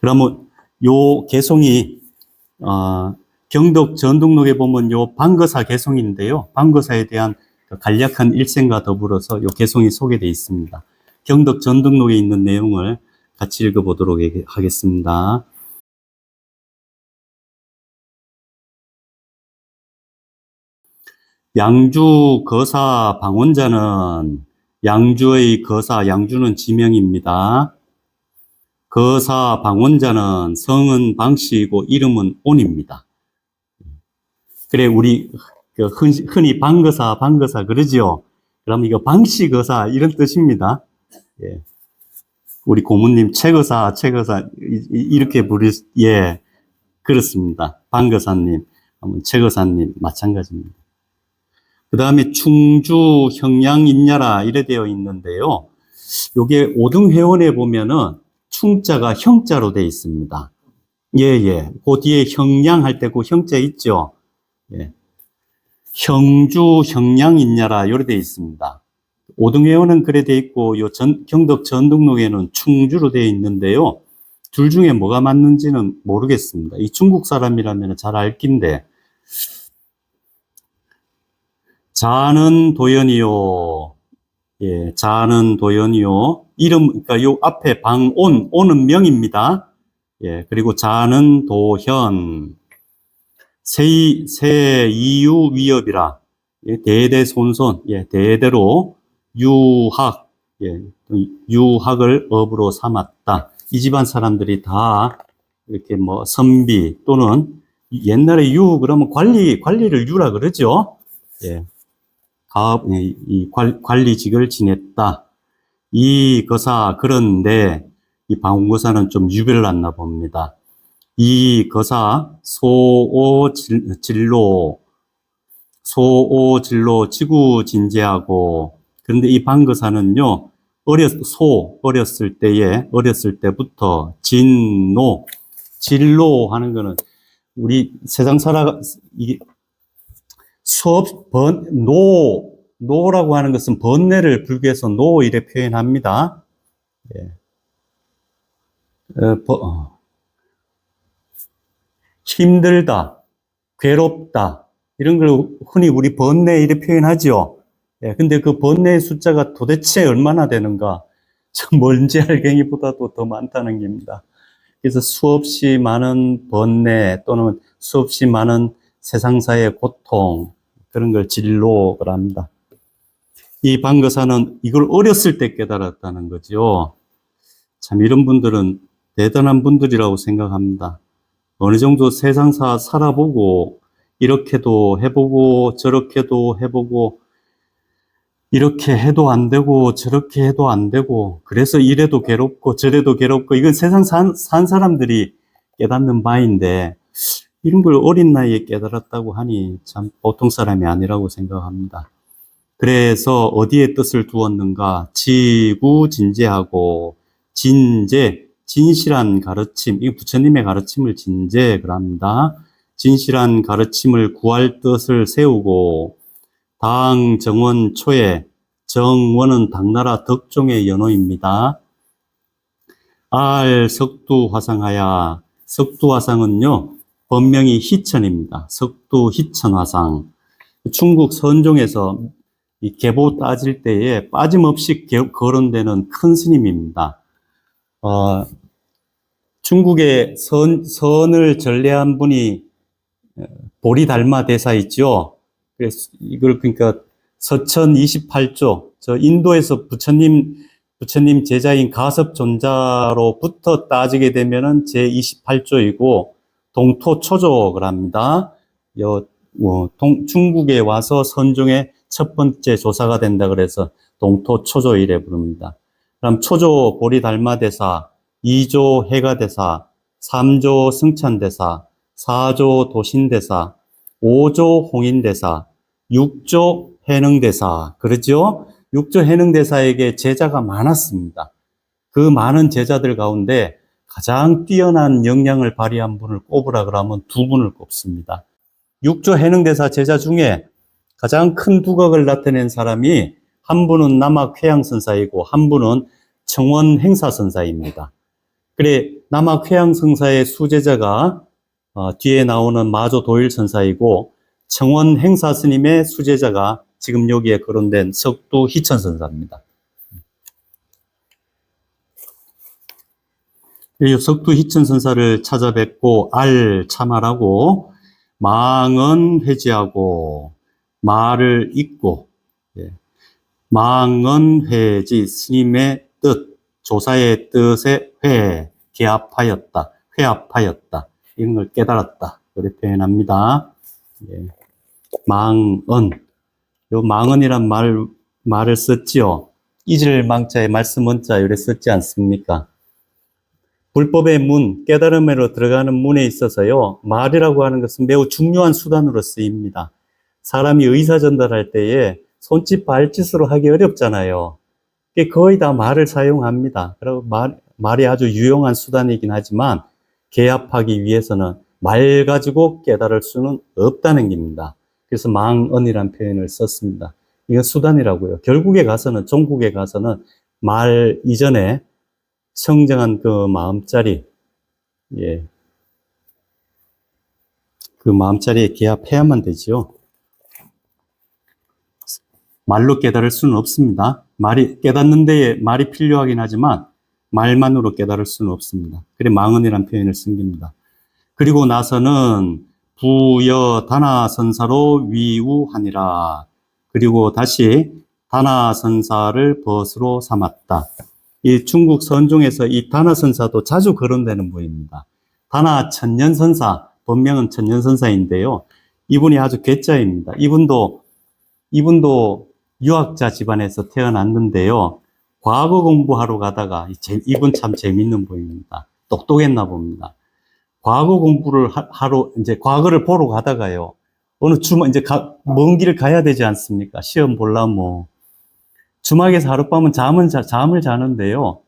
그러면 요 개송이 경덕 전등록에 보면 요 방거사 개송인데요. 방거사에 대한 간략한 일생과 더불어서 요 개송이 소개되어 있습니다. 경덕 전등록에 있는 내용을 같이 읽어보도록 하겠습니다. 양주 거사 방원자는 양주의 거사, 양주는 지명입니다. 거사 방원자는 성은 방씨이고 이름은 온입니다. 그래, 우리 흔히 방거사 그러죠. 그럼 이거 방씨 거사 이런 뜻입니다. 예. 우리 고모님 최거사 이렇게 예, 그렇습니다. 방거사님, 최거사님 마찬가지입니다. 그 다음에 충주 형량인야라 이래 되어 있는데요. 요게 오등회원에 보면은 충자가 형자로 되어 있습니다. 예. 그 뒤에 형량할 때 그 형자 있죠. 예. 형주 형량인야라 이래 되어 있습니다. 오등회원은 그래 되어 있고 요 경덕 전등록에는 충주로 되어 있는데요. 둘 중에 뭐가 맞는지는 모르겠습니다. 이 중국 사람이라면 잘 알 낀데. 자는 도연이요. 예, 자는 도연이요. 이름, 그러니까 요 앞에 방온, 온은 명입니다. 예, 그리고 자는 도현. 세이유 위협이라. 예, 대대손손. 예, 대대로 유학. 예, 유학을 업으로 삼았다. 이 집안 사람들이 다 이렇게 뭐 선비 또는 옛날에 그러면 관리를 유라 그러죠. 예. 이 관리직을 지냈다. 이 거사, 그런데 이 방운거사는 좀 유별났나 봅니다. 이 거사, 소오진로, 지구진제하고, 그런데 이 방거사는요, 어렸을 때부터 진로 하는 거는 우리 세상 이게 노라고 하는 것은 번뇌를 불교에서 노 이래 표현합니다. 예. 힘들다, 괴롭다, 이런 걸 흔히 우리 번뇌 이래 표현하죠. 예. 근데 그 번뇌의 숫자가 도대체 얼마나 되는가? 먼지 알갱이보다도 더 많다는 겁니다. 그래서 수없이 많은 번뇌 또는 수없이 많은 세상사의 고통, 그런 걸 진로라고 합니다. 이 방거사는 이걸 어렸을 때 깨달았다는 거죠. 참 이런 분들은 대단한 분들이라고 생각합니다. 어느 정도 세상사 살아보고 이렇게도 해보고 저렇게도 해보고 이렇게 해도 안 되고 저렇게 해도 안 되고 그래서 이래도 괴롭고 저래도 괴롭고 이건 세상 산 사람들이 깨닫는 바인데 이런 걸 어린 나이에 깨달았다고 하니 참 보통 사람이 아니라고 생각합니다. 그래서 어디에 뜻을 두었는가? 지구진제하고 진실한 가르침, 이 부처님의 가르침을 진제를 합니다. 진실한 가르침을 구할 뜻을 세우고 당정원 초에, 정원은 당나라 덕종의 연호입니다. 석두화상하야, 석두화상은요 본명이 희천입니다. 석두희천화상. 중국 선종에서 이 계보 따질 때에 빠짐없이 거론되는 큰 스님입니다. 중국의 선을 전래한 분이 보리달마 대사 있죠. 그래서 이걸 그러니까 서천 28조, 저 인도에서 부처님 제자인 가섭존자로부터 따지게 되면은 제 28조이고 동토초조를 합니다. 중국에 와서 선종의 첫 번째 조사가 된다 그래서 동토초조 이래 부릅니다. 그럼 초조 보리달마대사, 2조 해가대사, 3조 승천대사, 4조 도신대사, 5조 홍인대사, 6조 해능대사, 그렇죠? 6조 해능대사에게 제자가 많았습니다. 그 많은 제자들 가운데 가장 뛰어난 역량을 발휘한 분을 꼽으라 그러면 두 분을 꼽습니다. 6조 해능대사 제자 중에 가장 큰 두각을 나타낸 사람이 한 분은 남학 회양선사이고 한 분은 청원 행사선사입니다. 그래, 남학 회양성사의 수제자가 뒤에 나오는 마조 도일선사이고 청원 행사스님의 수제자가 지금 여기에 거론된 석두 희천선사입니다. 석두 희천선사를 찾아뵙고 참말하고 망언 회지하고 말을 잇고, 망언 회지 스님의 뜻, 조사의 뜻에 개합하였다, 회합하였다, 이런 걸 깨달았다, 그렇게 표현합니다. 망언, 요 망언이란 말을 썼지요. 잊을 망자에 말씀 원자 이래 썼지 않습니까? 불법의 문, 깨달음으로 들어가는 문에 있어서요, 말이라고 하는 것은 매우 중요한 수단으로 쓰입니다. 사람이 의사 전달할 때에 손짓 발짓으로 하기 어렵잖아요. 거의 다 말을 사용합니다. 그리고 말이 아주 유용한 수단이긴 하지만 개합하기 위해서는 말 가지고 깨달을 수는 없다는 겁니다. 그래서 망언이라는 표현을 썼습니다. 이건 수단이라고요. 결국에 가서는, 종국에 가서는 말 이전에 청정한 그 마음자리, 그 마음자리에 개합해야만 되지요. 말로 깨달을 수는 없습니다. 깨닫는 데에 말이 필요하긴 하지만 말만으로 깨달을 수는 없습니다. 그래 망언이라는 표현을 쓴 겁니다. 그리고 나서는 부여 다나선사로 위우하니라. 그리고 다시 다나선사를 벗으로 삼았다. 이 중국 선종에서 이 다나선사도 자주 거론되는 분입니다. 다나천년선사, 본명은 천년선사인데요. 이분이 아주 괴짜입니다. 이분도 유학자 집안에서 태어났는데요. 과거 공부하러 가다가, 이분 참 재밌는 분입니다. 똑똑했나 봅니다. 과거 공부를 하러, 이제 과거를 보러 가다가요. 어느 이제 먼 길을 가야 되지 않습니까? 시험 보려면. 주막에서 하룻밤은 잠을 자는데요.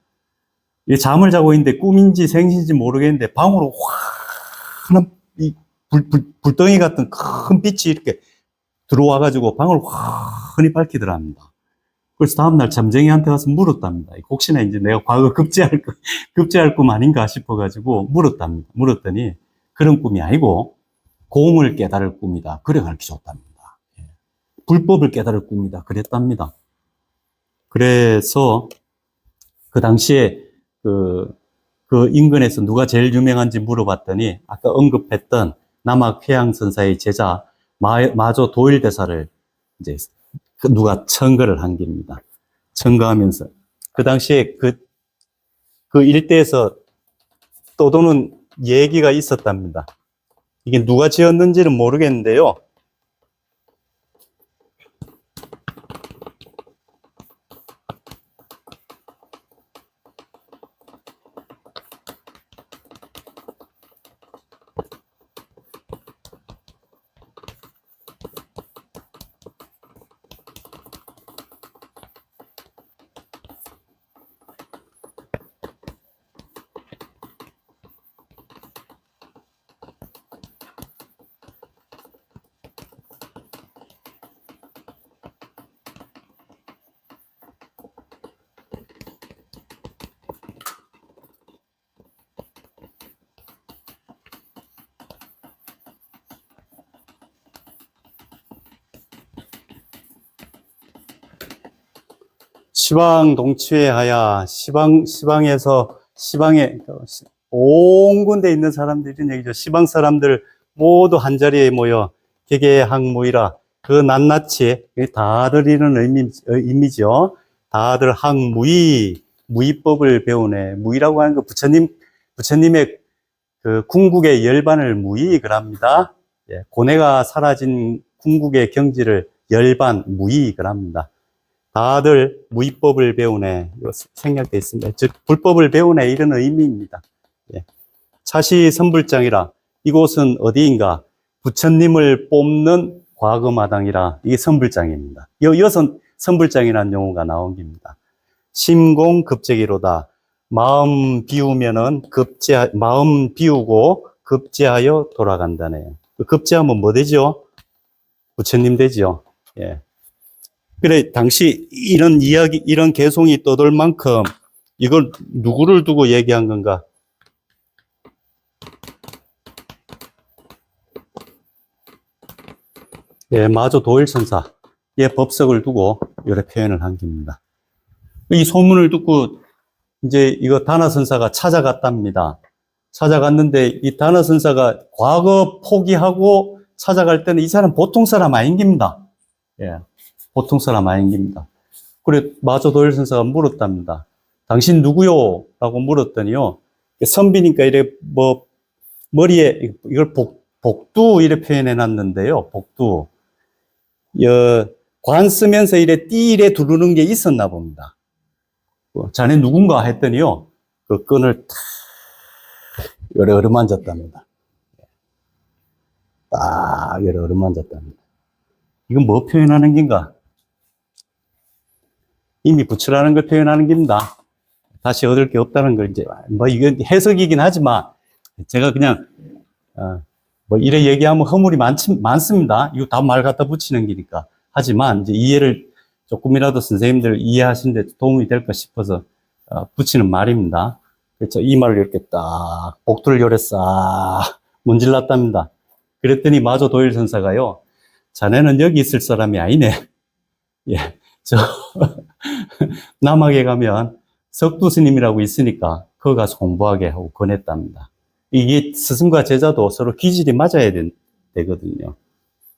이 잠을 자고 있는데 꿈인지 생신인지 모르겠는데 방으로 환한 불덩이 같은 큰 빛이 이렇게 들어와가지고 방을 환히 밝히더랍니다. 그래서 다음날 잠쟁이한테 가서 물었답니다. 혹시나 이제 내가 과거 급제할 꿈 아닌가 싶어가지고 물었답니다. 물었더니 그런 꿈이 아니고 공을 깨달을 꿈이다. 그래 가르쳐줬답니다. 불법을 깨달을 꿈이다. 그랬답니다. 그래서 그 당시에 그 인근에서 누가 제일 유명한지 물어봤더니 아까 언급했던 남학 회양선사의 제자 마조 도일대사를 이제 누가 청거를 한 겁니다. 청거하면서 그 당시에 그 일대에서 떠도는 얘기가 있었답니다. 이게 누가 지었는지는 모르겠는데요. 시방 동치회하야, 시방에 온 군데 있는 사람들이 이런 얘기죠. 시방 사람들 모두 한자리에 모여 개개학무이라. 그 낱낱이 다들 이런 의미죠. 다들 학무이, 무의법을 배우네. 무의라고 하는 거 부처님의 그 궁극의 열반을 무의익을 합니다. 고뇌가 사라진 궁극의 경지를 열반, 무의익을 합니다. 다들 무의법을 배우네. 이거 생략되어 있습니다. 즉, 불법을 배우네. 이런 의미입니다. 차시 선불장이라. 이곳은 어디인가? 부처님을 뽑는 과거마당이라. 이게 선불장입니다. 여기서 선불장이라는 용어가 나온 겁니다. 심공급제기로다. 마음 비우면은 마음 비우고 급제하여 돌아간다네요. 급제하면 뭐 되죠? 부처님 되죠. 그래, 당시 이런 이야기, 이런 개송이 떠돌 만큼 이걸 누구를 두고 얘기한 건가? 예, 마조 도일선사의 법석을 두고 이렇게 표현을 한 겁니다. 이 소문을 듣고 이제 이거 다나선사가 찾아갔답니다. 찾아갔는데 이 다나선사가 과거 포기하고 찾아갈 때는 이 사람 보통 사람 아닌 겁니다. 예, 보통 사람 아닌 겁니다. 그래 마조 도일선사가 물었답니다. 당신 누구요? 라고 물었더니요. 선비니까 이래 뭐 머리에 이걸 복두 이래 표현해 놨는데요. 복두. 관 쓰면서 이래 띠 이래 두르는 게 있었나 봅니다. 자네 누군가 했더니요. 그 끈을 탁 요래 어루만졌답니다. 딱 요래 어루만졌답니다. 이건 뭐 표현하는 건가? 이미 부처라는 걸 표현하는 겁니다. 다시 얻을 게 없다는 걸 이제 뭐 이건 해석이긴 하지만 제가 그냥 뭐 이래 얘기하면 허물이 많습니다. 이거 다 말 갖다 붙이는 거니까. 하지만 이제 이해를 조금이라도 선생님들 이해하시는 데 도움이 될까 싶어서 붙이는 말입니다. 그렇죠. 이 말을 이렇게 딱 복두를 요래 싹 문질렀답니다. 그랬더니 마조 도일선사가요. 자네는 여기 있을 사람이 아니네. 예, 저 남학에 가면 석두 스님이라고 있으니까 거기 가서 공부하게 하고 권했답니다. 이게 스승과 제자도 서로 기질이 맞아야 되거든요.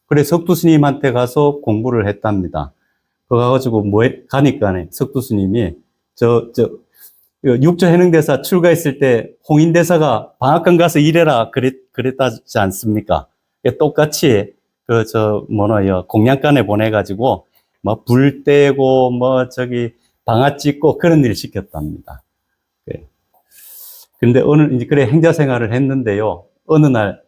그래 석두 스님한테 가서 공부를 했답니다. 그거 가가지고 가니까 석두 스님이 육조 해능대사 출가했을 때 홍인대사가 방앗간 가서 일해라 그랬다지 않습니까? 똑같이 공양간에 보내가지고 뭐 불 떼고 방아 찍고 그런 일을 시켰답니다. 근데 이제 그래 행자 생활을 했는데요. 어느 날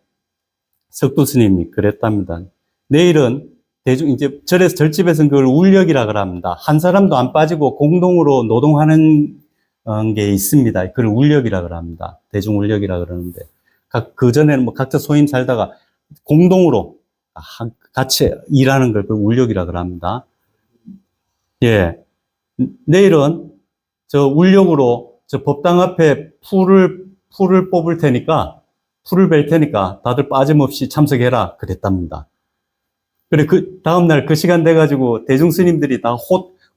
석두 스님이 그랬답니다. 내일은 이제 절집에서는 그걸 울력이라 그럽니다. 한 사람도 안 빠지고 공동으로 노동하는 게 있습니다. 그걸 울력이라 그럽니다. 대중 울력이라 그러는데 그 전에는 뭐 각자 소임 살다가 공동으로 같이 일하는 걸 울력이라 그럽니다. 예. 내일은 울력으로 법당 앞에 풀을 뽑을 테니까, 풀을 벨 테니까 다들 빠짐없이 참석해라. 그랬답니다. 그래, 다음날 그 시간 돼가지고 대중 스님들이 다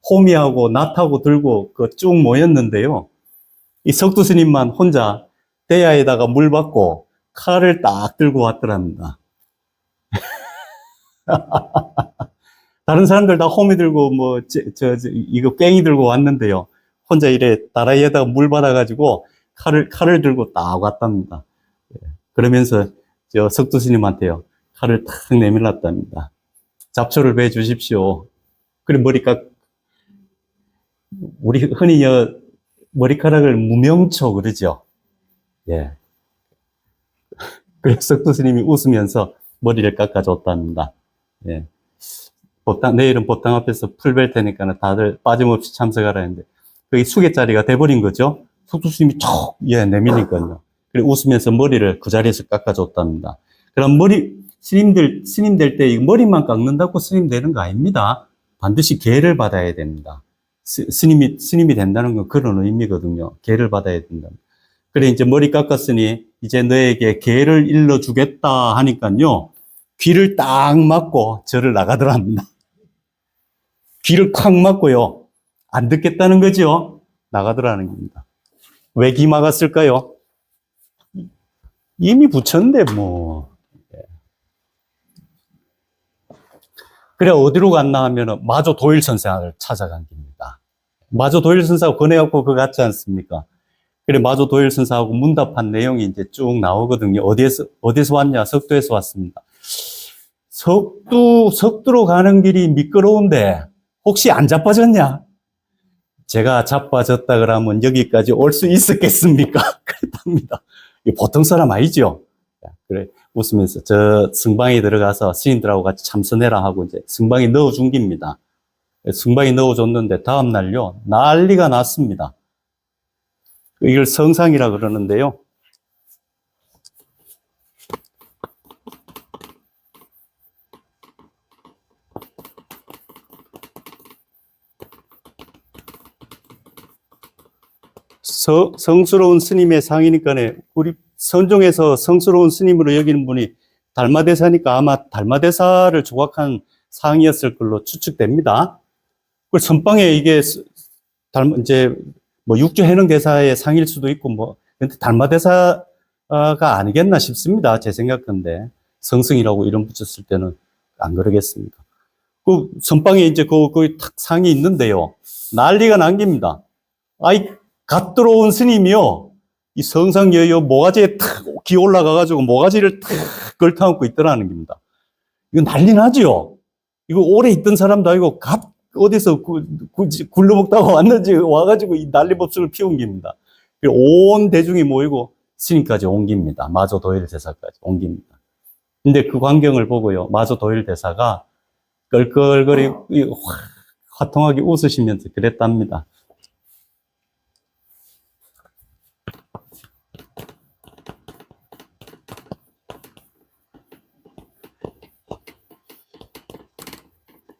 호미하고 낫하고 들고 쭉 모였는데요. 이 석두 스님만 혼자 대야에다가 물 받고 칼을 딱 들고 왔더랍니다. 다른 사람들 다 호미 들고 이거 꽹이 들고 왔는데요. 혼자 이래 다라이에다가 물 받아가지고 칼을 들고 딱 왔답니다. 그러면서 석두 스님한테요. 칼을 탁 내밀었답니다. 잡초를 베어 주십시오. 그리고 우리 흔히 머리카락을 무명초 그러죠. 예. 그래서 석두 스님이 웃으면서 머리를 깎아줬답니다. 예. 내일은 법당 앞에서 풀 벨 테니까 다들 빠짐없이 참석하라 했는데, 그게 수계자리가 돼버린 거죠. 석두 스님이 내미니까요. 그래 웃으면서 머리를 그 자리에서 깎아줬답니다. 그럼 스님 될 때 머리만 깎는다고 스님 되는 거 아닙니다. 반드시 계를 받아야 됩니다. 스님이 된다는 건 그런 의미거든요. 계를 받아야 된다. 그래, 이제 머리 깎았으니, 이제 너에게 계를 일러주겠다 하니까요, 귀를 딱 막고 절을 나가더랍니다. 귀를 콱 막고요, 안 듣겠다는 거죠? 나가더라는 겁니다. 왜 귀 막았을까요? 이미 부처인데, 뭐. 그래, 어디로 갔나 하면은, 마조 도일선사를 찾아간 겁니다. 마조 도일선사가 권해갖고 그거 같지 않습니까? 그래, 마조 도일선사하고 문답한 내용이 이제 쭉 나오거든요. 어디서 왔냐? 석두에서 왔습니다. 석두로 가는 길이 미끄러운데, 혹시 안 자빠졌냐? 제가 자빠졌다 그러면 여기까지 올 수 있었겠습니까? 그랬답니다. 보통 사람 아니죠? 그래, 웃으면서 승방에 들어가서 스님들하고 같이 참선해라 하고 이제 승방에 넣어준 겁니다. 승방에 넣어줬는데 다음날요, 난리가 났습니다. 이걸 성상이라 그러는데요. 성스러운 스님의 상이니까 우리 선종에서 성스러운 스님으로 여기는 분이 달마대사니까 아마 달마대사를 조각한 상이었을 걸로 추측됩니다. 그 선방에 이게 이제 뭐 육조 해능 대사의 상일 수도 있고 뭐 근데 달마대사가 아니겠나 싶습니다. 제 생각인데 성승이라고 이름 붙였을 때는 안 그러겠습니까? 그 선방에 이제 그 탁 상이 있는데요. 난리가 난 겁니다. 아이 갓 들어온 스님이요. 이 성상여여 모가지에 탁 기어 올라가가지고 모가지를 탁 걸터안고 있더라는 겁니다. 이거 난리 나죠? 이거 오래 있던 사람도 아니고 갓 어디서 굴러먹다가 왔는지 와가지고 이 난리법석을 피운 겁니다. 온 대중이 모이고 스님까지 옮깁니다. 마조 도일 대사까지 옮깁니다. 근데 그 광경을 보고요. 마조 도일 대사가 껄껄거리 화통하게 웃으시면서 그랬답니다.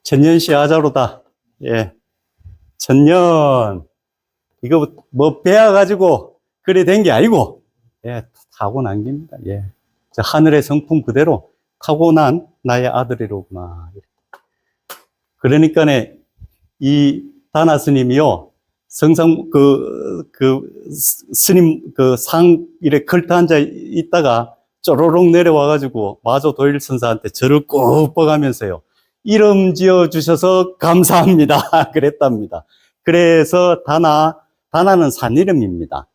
천년시 아자로다. 예. 천년. 이거 뭐 배워가지고 그래 된 게 아니고, 예. 타고난 겁니다. 예. 저 하늘의 성품 그대로 타고난 나의 아들이로구나. 그러니까네, 이 다나 스님이요. 성상, 스님, 상, 이래 걸터 앉아 있다가 쪼로록 내려와가지고 마조 도일 선사한테 절을 꼭 뻗가면서요. 이름 지어주셔서 감사합니다. 그랬답니다. 그래서 다나는 산 이름입니다.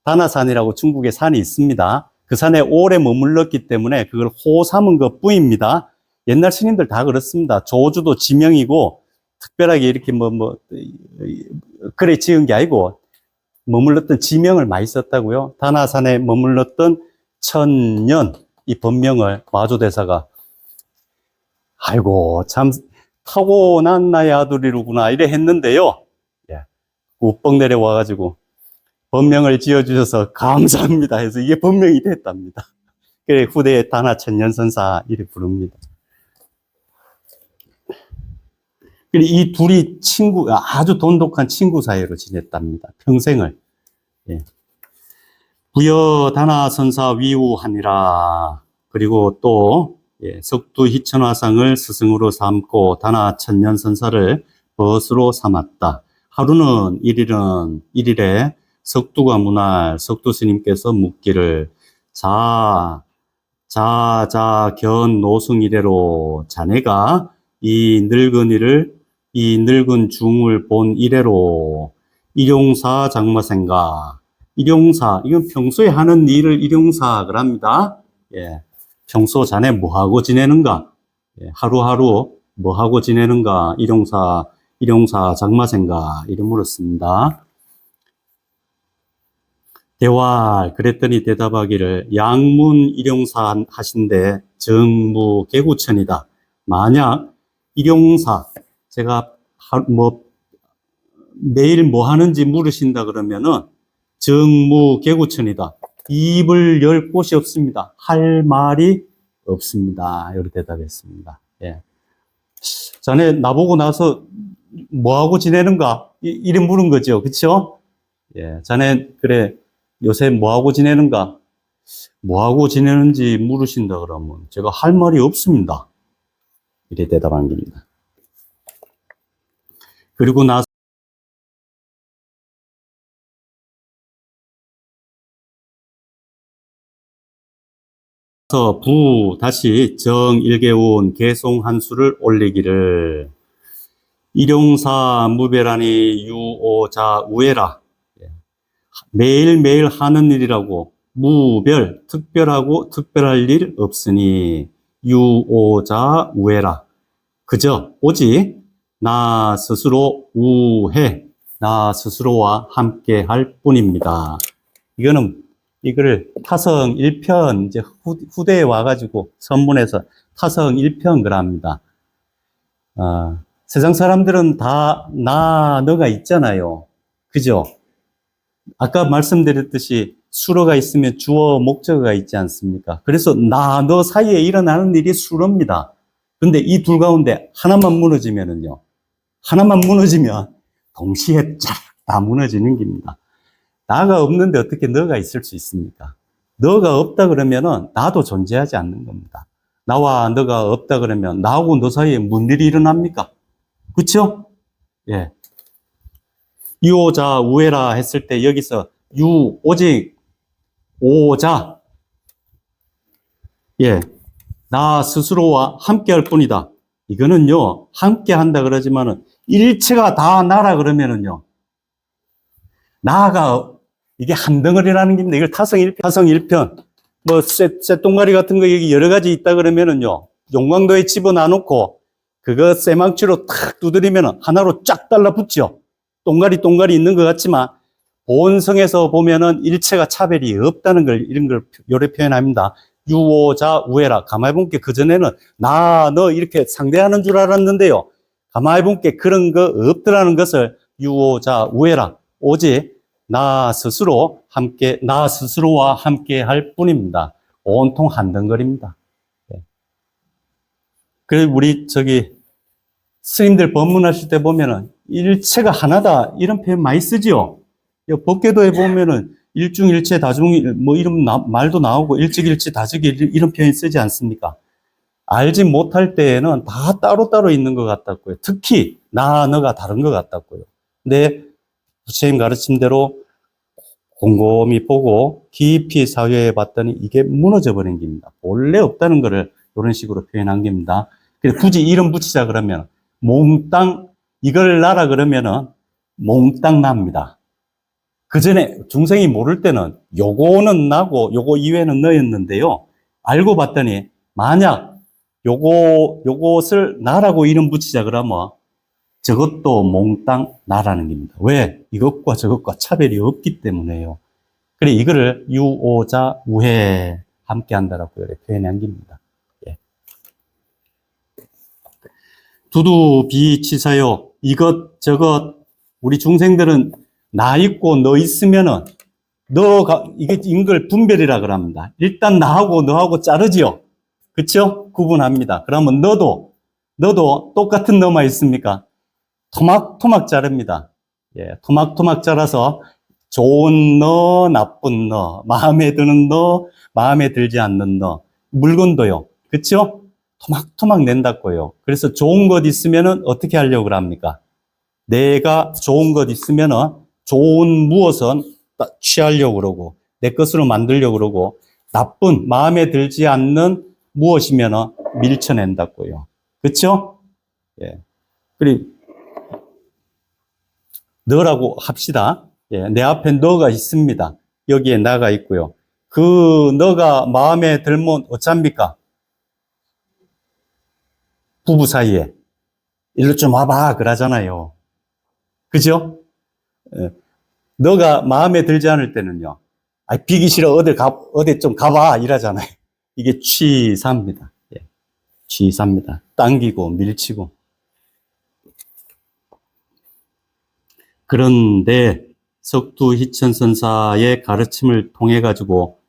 다나산이라고 중국에 산이 있습니다. 그 산에 오래 머물렀기 때문에 그걸 호 삼은 것 뿐입니다. 옛날 스님들 다 그렇습니다. 조주도 지명이고, 특별하게 이렇게 그래 지은 게 아니고, 머물렀던 지명을 많이 썼다고요. 다나산에 머물렀던 천년, 이 법명을 마조대사가 아이고, 참, 타고난 나의 아들이로구나, 이래 했는데요. 예. 우뻑 내려와가지고, 법명을 지어주셔서 감사합니다 해서 이게 법명이 됐답니다. 그래, 후대에 다나 천년선사, 이래 부릅니다. 그래, 이 둘이 아주 돈독한 친구 사이로 지냈답니다. 평생을. 예. 부여 다나 선사 위우하니라. 그리고 또, 예, 석두 희천화상을 스승으로 삼고 다나 천년선사를 벗으로 삼았다. 하루는 일일에 석두가 문할 석두 스님께서 묻기를 견 노승 이래로 자네가 이 늙은 중을 본 이래로 일용사 장마생가. 일용사, 이건 평소에 하는 일을 일용사 그럽니다. 예. 평소 자네 뭐하고 지내는가? 예, 하루하루 뭐하고 지내는가? 일용사 장마생가. 이름으로 씁니다. 대활, 그랬더니 대답하기를 양문 일용사 하신데 정무개구천이다. 만약 일용사, 제가 매일 뭐 하는지 물으신다 그러면은 정무개구천이다. 입을 열 곳이 없습니다. 할 말이 없습니다. 이렇게 대답했습니다. 예. 자네 나보고 나서 뭐하고 지내는가? 이래 물은 거죠. 그쵸? 예. 자네, 그래, 요새 뭐하고 지내는가? 뭐하고 지내는지 물으신다 그러면 제가 할 말이 없습니다. 이래 대답한 겁니다. 그리고 나서 다시 정일개운 개송한수를 올리기를 일용사 무별하니 유오자 우애라. 매일매일 하는 일이라고 무별, 특별하고 특별할 일 없으니 유오자 우애라. 그저 오직 나 스스로 우해, 나 스스로와 함께 할 뿐입니다. 이거를 타성 1편, 이제 후대에 와가지고 선문에서 타성 1편 그럽니다. 세상 사람들은 다 너가 있잖아요. 그죠? 아까 말씀드렸듯이 수로가 있으면 주어 목적어가 있지 않습니까? 그래서 너 사이에 일어나는 일이 수로입니다. 근데 이 둘 가운데 하나만 무너지면 동시에 쫙 다 무너지는 겁니다. 나가 없는데 어떻게 너가 있을 수 있습니까? 너가 없다 그러면은 나도 존재하지 않는 겁니다. 나와 너가 없다 그러면 나하고 너 사이에 무슨 일이 일어납니까? 그쵸? 예. 유오자 우회라 했을 때 여기서 오직 오자. 예. 나 스스로와 함께 할 뿐이다. 이거는요, 함께 한다 그러지만은 일체가 다 나라 그러면은요, 나가 이게 한 덩어리라는 겁니다. 이걸 타성 1편. 뭐, 쇠똥가리 같은 거 여기 여러 가지 있다 그러면은요, 용광도에 집어넣어놓고, 그거 쇠망치로 탁 두드리면은 하나로 쫙 달라붙죠. 똥가리 있는 것 같지만, 본성에서 보면은 일체가 차별이 없다는 걸, 이런 걸 요래 표현합니다. 유오자 우회라. 가만히 보니까 그전에는 나, 너 이렇게 상대하는 줄 알았는데요. 가만히 보니까 그런 거 없더라는 것을 유오자 우회라. 오직 나 스스로와 함께 할 뿐입니다. 온통 한 덩어리입니다. 그래서 우리 스님들 법문하실 때 보면은 일체가 하나다 이런 표현 많이 쓰지요. 법계도에 보면은 일중일체 다중 뭐 이런 말도 나오고 일직일체 다직이 이런 표현 쓰지 않습니까? 알지 못할 때에는 다 따로따로 있는 것 같았고요. 특히 나 너가 다른 것 같았고요. 근데 부처님 가르침대로 곰곰이 보고 깊이 사유해 봤더니 이게 무너져 버린 겁니다. 본래 없다는 것을 이런 식으로 표현한 겁니다. 그래서 굳이 이름 붙이자 그러면 몽땅 이걸 나라 그러면은 몽땅 납니다. 그 전에 중생이 모를 때는 요거는 나고 요거 이외는 너였는데요. 알고 봤더니 만약 요것을 나라고 이름 붙이자 그러면 저것도 몽땅 나라는 겁니다. 왜? 이것과 저것과 차별이 없기 때문에요. 그래 이거를 유오자 우회 함께 한다라고 표현한 겁니다. 예. 두두비치사요. 이것 저것 우리 중생들은 나 있고 너 있으면은 이걸 분별이라 그럽니다. 일단 나하고 너하고 자르지요. 그쵸? 구분합니다. 그러면 너도 똑같은 너만 있습니까? 토막토막 자릅니다. 예, 토막토막 자라서 좋은 너, 나쁜 너, 마음에 드는 너, 마음에 들지 않는 너, 물건도요. 그쵸? 토막토막 낸다고요. 그래서 좋은 것 있으면은 어떻게 하려고 합니까? 내가 좋은 것 있으면은 좋은 무엇은 취하려고 그러고 내 것으로 만들려고 그러고 나쁜 마음에 들지 않는 무엇이면 밀쳐낸다고요. 그렇죠? 예. 그리고 너라고 합시다. 예. 내 앞에 너가 있습니다. 여기에 나가 있고요. 그 너가 마음에 들면 어쩝니까? 부부 사이에 일로 좀 와봐 그러잖아요. 그죠? 예. 너가 마음에 들지 않을 때는요. 비기 싫어. 어디 좀 가봐. 이러잖아요. 이게 취사입니다. 예. 취사입니다. 당기고 밀치고. 그런데 석두희천선사의 가르침을 통해 가지고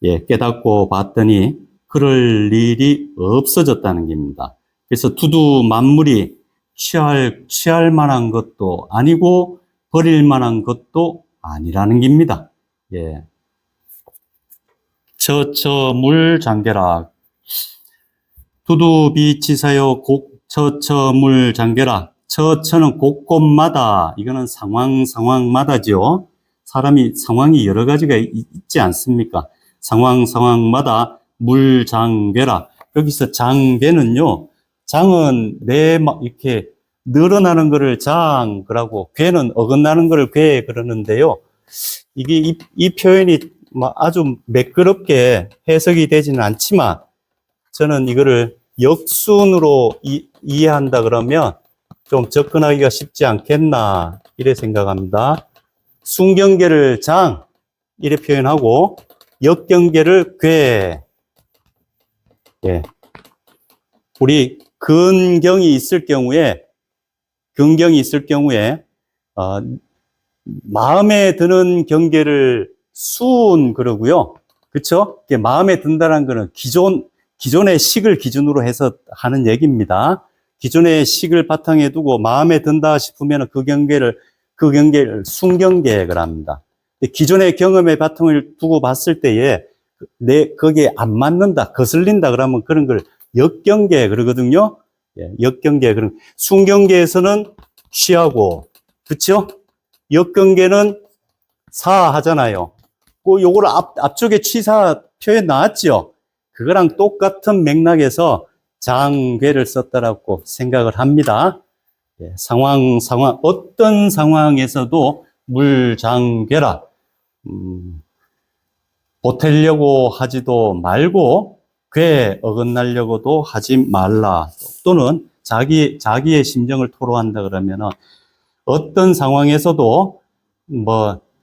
예, 깨닫고 봤더니 그럴 일이 없어졌다는 겁니다. 그래서 두두 만물이 취할 만한 것도 아니고 버릴 만한 것도 아니라는 겁니다. 예. 처처물 장계라. 두두비치사요 처처물 장계라. 처처는 곳곳마다, 이거는 상황마다죠. 상황이 여러 가지가 있지 않습니까? 상황마다 물 장계라. 여기서 장계는요, 장은 이렇게 늘어나는 거를 장, 그러고, 괴는 어긋나는 거를 괴, 그러는데요. 이게, 이 표현이 아주 매끄럽게 해석이 되지는 않지만, 저는 이거를 역순으로 이해한다 그러면 좀 접근하기가 쉽지 않겠나, 이래 생각합니다. 순경계를 장, 이래 표현하고, 역경계를 괴. 예. 우리 근경이 있을 경우에, 마음에 드는 경계를 수은 그러고요. 그쵸? 마음에 든다는 거는 기존의 식을 기준으로 해서 하는 얘기입니다. 기존의 식을 바탕에 두고 마음에 든다 싶으면 그 경계를 순경계를 합니다. 기존의 경험의 바탕을 두고 봤을 때에 거기에 안 맞는다, 거슬린다 그러면 그런 걸 역경계 그러거든요. 예, 역경계. 그럼 순경계에서는 취하고, 그쵸? 역경계는 사 하잖아요. 요거를 앞쪽에 취사 표현 나왔죠? 그거랑 똑같은 맥락에서 장괴를 썼다라고 생각을 합니다. 예, 어떤 상황에서도 물장괴라, 보태려고 하지도 말고, 괴 어긋나려고도 하지 말라. 또는 자기의 심정을 토로한다 그러면은 어떤 상황에서도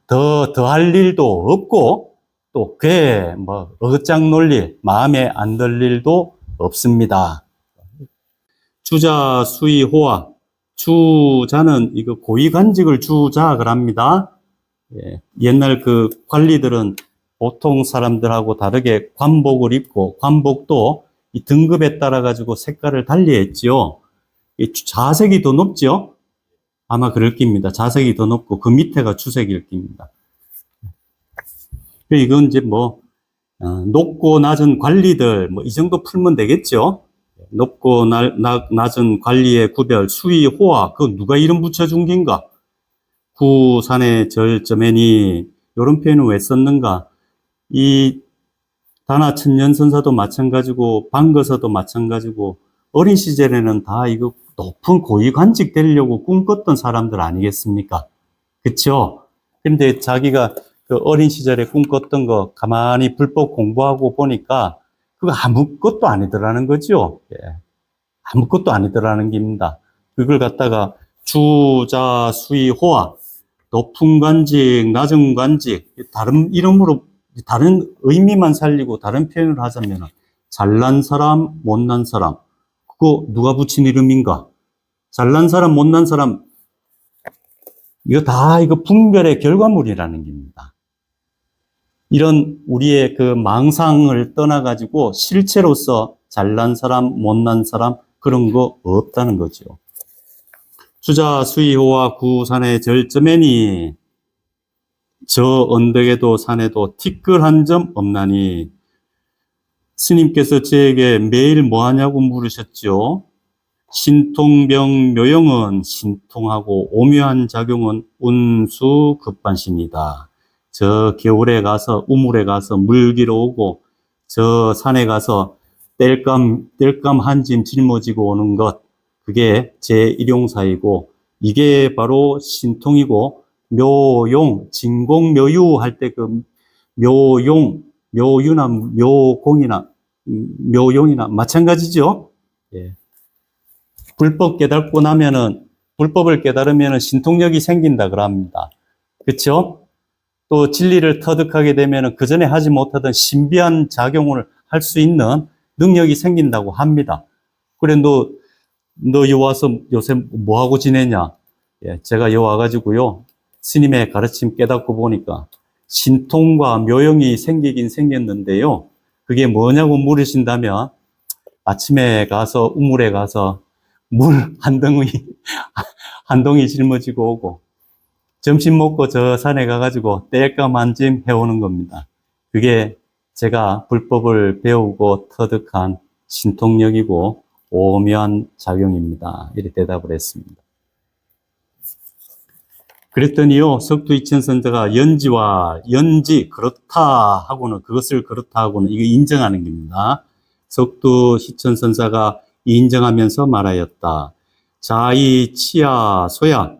더할 일도 없고, 또 괴 어긋장 놀릴, 마음에 안 들 일도 없습니다. 주자, 수의, 호화. 주자는 이거 고위관직을 주자를 합니다. 예, 옛날 그 관리들은 보통 사람들하고 다르게 관복을 입고, 관복도 이 등급에 따라 가지고 색깔을 달리 했지요. 이 자색이 더 높죠? 아마 그럴 겁니다. 자색이 더 높고 그 밑에가 주색일 겁니다. 이건 이제 높고 낮은 관리들 이 정도 풀면 되겠죠. 높고 낮은 관리의 구별, 수의, 호화, 그 누가 이름 붙여준 긴가? 구산의 절저매니, 이런 표현은 왜 썼는가? 이 다나 천년선사도 마찬가지고 방거서도 마찬가지고 어린 시절에는 다 이거 높은 고위관직 되려고 꿈꿨던 사람들 아니겠습니까? 그쵸? 근데 자기가 그 어린 시절에 꿈꿨던 거 가만히 불법 공부하고 보니까 그거 아무것도 아니더라는 거죠. 예. 아무것도 아니더라는 겁니다. 그걸 갖다가 주자, 수의, 호화, 높은 관직, 낮은 관직, 다른 이름으로, 다른 의미만 살리고 다른 표현을 하자면 잘난 사람, 못난 사람, 그거 누가 붙인 이름인가? 잘난 사람, 못난 사람, 이거 다 분별의 결과물이라는 겁니다. 이런 우리의 그 망상을 떠나가지고 실체로서 잘난 사람, 못난 사람, 그런 거 없다는 거죠. 주자, 수의호와 구산의 절저매니, 저 언덕에도 산에도 티끌 한 점 없나니. 스님께서 저에게 매일 뭐 하냐고 물으셨죠. 신통병 묘용은 신통하고 오묘한 작용은 운수급반신이다. 저 겨울에 가서 우물에 가서 물 기러 오고 저 산에 가서 땔감 한 짐 짊어지고 오는 것, 그게 제 일용사이고 이게 바로 신통이고 묘용, 진공묘유 할 때 그 묘용, 묘유나 묘공이나 묘용이나 마찬가지죠. 예. 불법을 깨달으면은 신통력이 생긴다 그럽니다. 그렇죠? 또 진리를 터득하게 되면은 그 전에 하지 못하던 신비한 작용을 할 수 있는 능력이 생긴다고 합니다. 그래, 너 여기 와서 요새 뭐 하고 지내냐? 예, 제가 여기 와가지고요, 스님의 가르침 깨닫고 보니까 신통과 묘용이 생기긴 생겼는데요. 그게 뭐냐고 물으신다면 아침에 가서 우물에 가서 물 한 동이 짊어지고 오고, 점심 먹고 저 산에 가가지고 땔감 한 짐 해오는 겁니다. 그게 제가 불법을 배우고 터득한 신통력이고 오묘한 작용입니다. 이렇게 대답을 했습니다. 그랬더니요, 석두 이천선자가 연지 그렇다 하고는, 그것을 그렇다 하고는 이거 인정하는 겁니다. 석두 시천선사가 인정하면서 말하였다. 자이 치야 소야.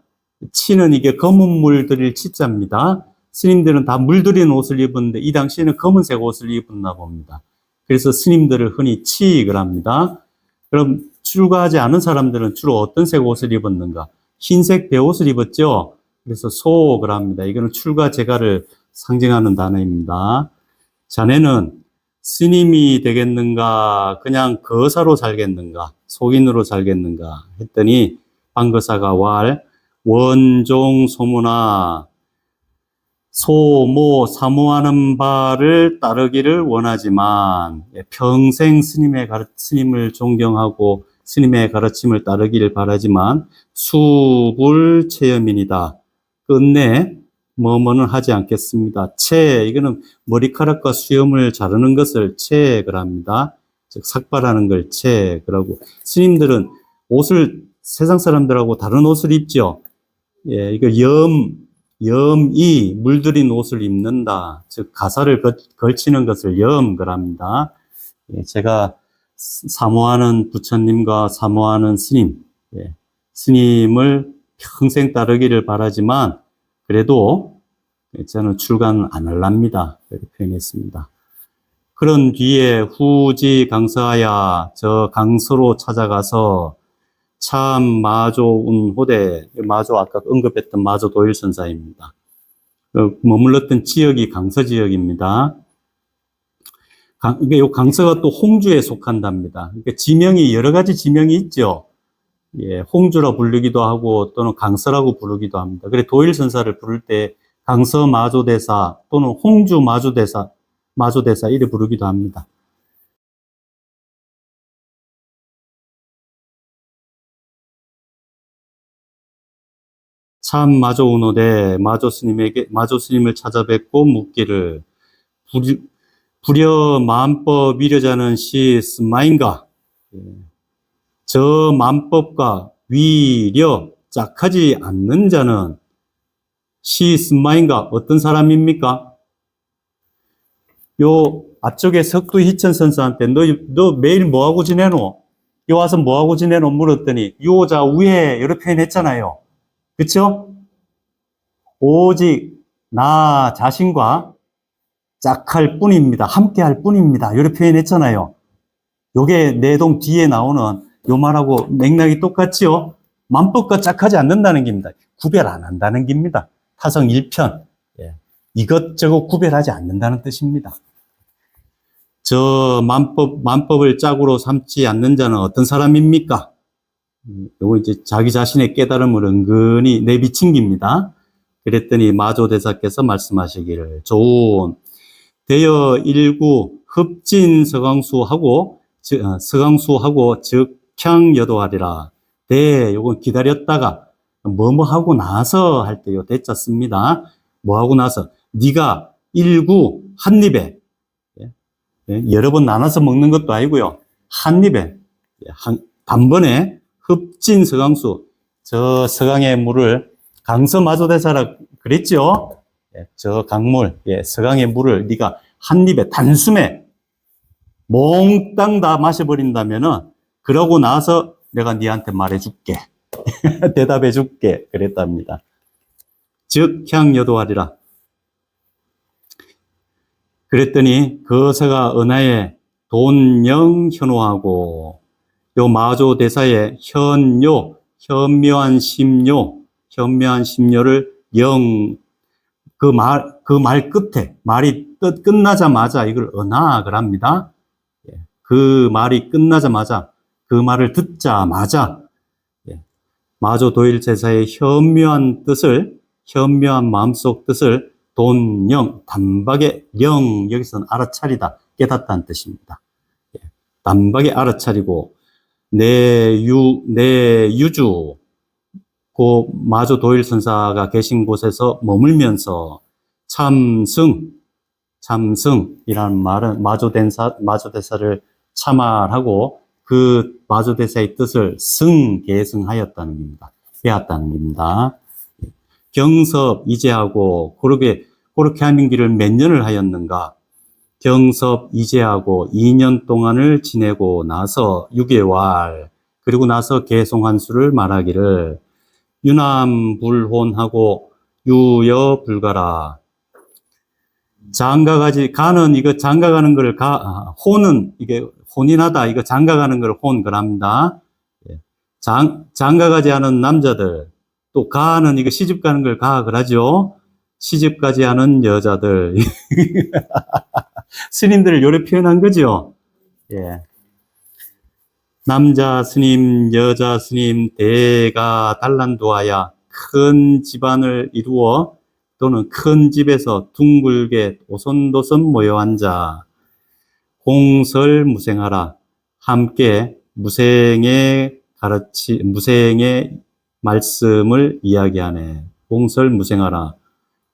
치는 이게 검은 물들일 치자입니다. 스님들은 다 물들인 옷을 입었는데 이 당시에는 검은색 옷을 입었나 봅니다. 그래서 스님들을 흔히 치익을 합니다. 그럼 출가하지 않은 사람들은 주로 어떤 색 옷을 입었는가? 흰색 배옷을 입었죠. 그래서 소옥을 합니다. 이거는 출가 재가를 상징하는 단어입니다. 자네는 스님이 되겠는가, 그냥 거사로 살겠는가, 속인으로 살겠는가 했더니 방거사가 원종 소무나 소모 사모하는 바를 따르기를 원하지만 평생 스님을 존경하고 스님의 가르침을 따르기를 바라지만 수불체험인이다. 끝내 뭐뭐는 하지 않겠습니다. 이거는 머리카락과 수염을 자르는 것을 체액을 합니다. 즉 삭발하는 걸 채. 그러고 스님들은 옷을 세상 사람들하고 다른 옷을 입죠. 예, 이거 염이 물들인 옷을 입는다. 즉 가사를 걸치는 것을 염그랍니다. 예, 제가 사모하는 부처님과 사모하는 스님, 예, 스님을 평생 따르기를 바라지만 그래도 저는 출간 안 할랍니다. 이렇게 표현했습니다. 그런 뒤에 후지 강서하야 저 강서로 찾아가서 참 마조 운호대, 마조 아까 언급했던 마조 도일선사입니다. 머물렀던 지역이 강서 지역입니다. 이 강서가 또 홍주에 속한답니다. 그러니까 지명이 여러 가지 지명이 있죠. 예, 홍주라 부르기도 하고 또는 강서라고 부르기도 합니다. 그래 도일선사를 부를 때 강서 마조대사 또는 홍주 마조대사 이래 부르기도 합니다. 참 마조운호대 마조 스님을 찾아뵙고 묻기를 부려 만법 위려자는 시 스마인가? 저 만법과 위려 짝하지 않는 자는 시 스마인가? 어떤 사람입니까? 요 앞쪽에 석두 희천선사한테 너 매일 뭐하고 지내노? 요 와서 뭐하고 지내노? 물었더니 유호자 우회 이렇게 표현했잖아요. 그쵸? 오직 나 자신과 짝할 뿐입니다. 함께 할 뿐입니다. 이렇게 표현했잖아요. 요게 내동 뒤에 나오는 요 말하고 맥락이 똑같지요? 만법과 짝하지 않는다는 겁니다. 구별 안 한다는 겁니다. 타성 1편. 예. 이것저것 구별하지 않는다는 뜻입니다. 저 만법을 짝으로 삼지 않는 자는 어떤 사람입니까? 요거 이제 자기 자신의 깨달음을 은근히 내비친 겁니다. 그랬더니 마조대사께서 말씀하시기를 좋은 대여 일구 흡진 서강수하고 즉향여도하리라. 대 요건 기다렸다가 뭐뭐 하고 나서 할 때요 대자 씁니다. 뭐 하고 나서 네가 일구 한 입에 여러 번 나눠서 먹는 것도 아니고요. 한 입에 단번에 흡진 서강수 저 서강의 물을 강서 마조대사라 그랬죠. 저 강물 서강의 물을 네가 한 입에 단숨에 몽땅 다 마셔버린다면은 그러고 나서 내가 네한테 말해줄게. 대답해줄게. 그랬답니다. 즉 향여도하리라. 그랬더니 그 서가 은하에 돈영 현호하고 요 마조 대사의 현묘한 심료를 그 말 끝에 말이 끝나자마자 이걸 은하그랍니다. 그 말이 끝나자마자 그 말을 듣자마자 마조 도일 제사의 현묘한 마음속 뜻을 돈영 단박에 영 여기서는 알아차리다 깨닫다는 뜻입니다. 단박에 알아차리고 내유주 그 마조 도일 선사가 계신 곳에서 머물면서 참승이라는 말은 마조대사를 참말하고 그 마조대사의 뜻을 계승하였다는 겁니다. 배웠다는 겁니다. 경섭 이제하고 그렇게 하는 길을 몇 년을 하였는가? 경섭 이제하고 2년 동안을 지내고 나서 6개월 그리고 나서 개송한수를 말하기를 유남불혼하고 유여불가라. 장가가지 가는 이거 장가가는 걸 혼은 이게 혼인하다 이거 장가가는 걸 혼 그럽니다. 장가가지 않은 남자들 또 가는 이거 시집가는 걸 그러죠. 시집가지 않은 여자들 스님들을 요래 표현한 거죠. 예. 남자 스님, 여자 스님, 대가 단란도하야 큰 집안을 이루어 또는 큰 집에서 둥글게 오손도손 모여 앉아 공설무생하라. 함께 무생의 말씀을 이야기하네. 공설무생하라.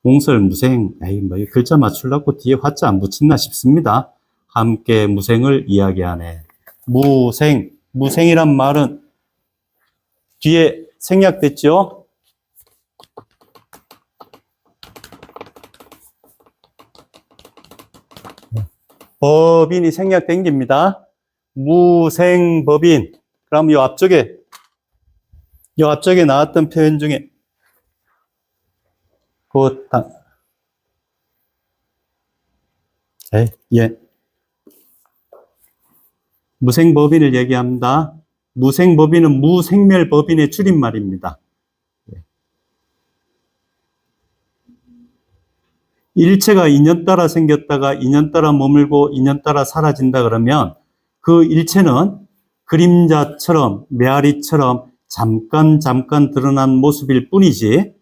공설무생, 에이, 뭐, 글자 맞추려고 뒤에 화자 안 붙였나 싶습니다. 함께 무생을 이야기하네. 무생이란 말은 뒤에 생략됐죠? 법인이 생략된 겁니다. 무생법인. 그럼 요 앞쪽에 나왔던 표현 중에 예. 무생법인을 얘기합니다. 무생법인은 무생멸법인의 줄임말입니다. 일체가 인연 따라 생겼다가 인연 따라 머물고 인연 따라 사라진다 그러면 그 일체는 그림자처럼 메아리처럼 잠깐 드러난 모습일 뿐이지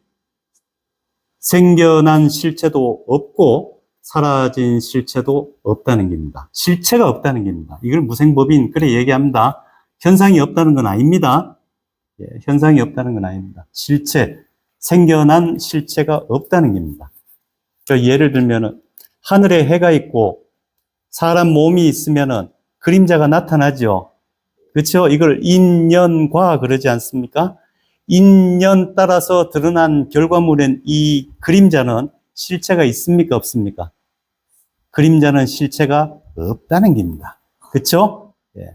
생겨난 실체도 없고 사라진 실체도 없다는 겁니다. 실체가 없다는 겁니다. 이걸 무생법인 그래 얘기합니다. 현상이 없다는 건 아닙니다. 예, 현상이 없다는 건 아닙니다. 생겨난 실체가 없다는 겁니다. 예를 들면은 하늘에 해가 있고 사람 몸이 있으면은 그림자가 나타나죠. 그렇죠? 이걸 인연과 그러지 않습니까? 인연 따라서 드러난 결과물인 이 그림자는 실체가 있습니까? 없습니까? 그림자는 실체가 없다는 겁니다. 그렇죠? 예.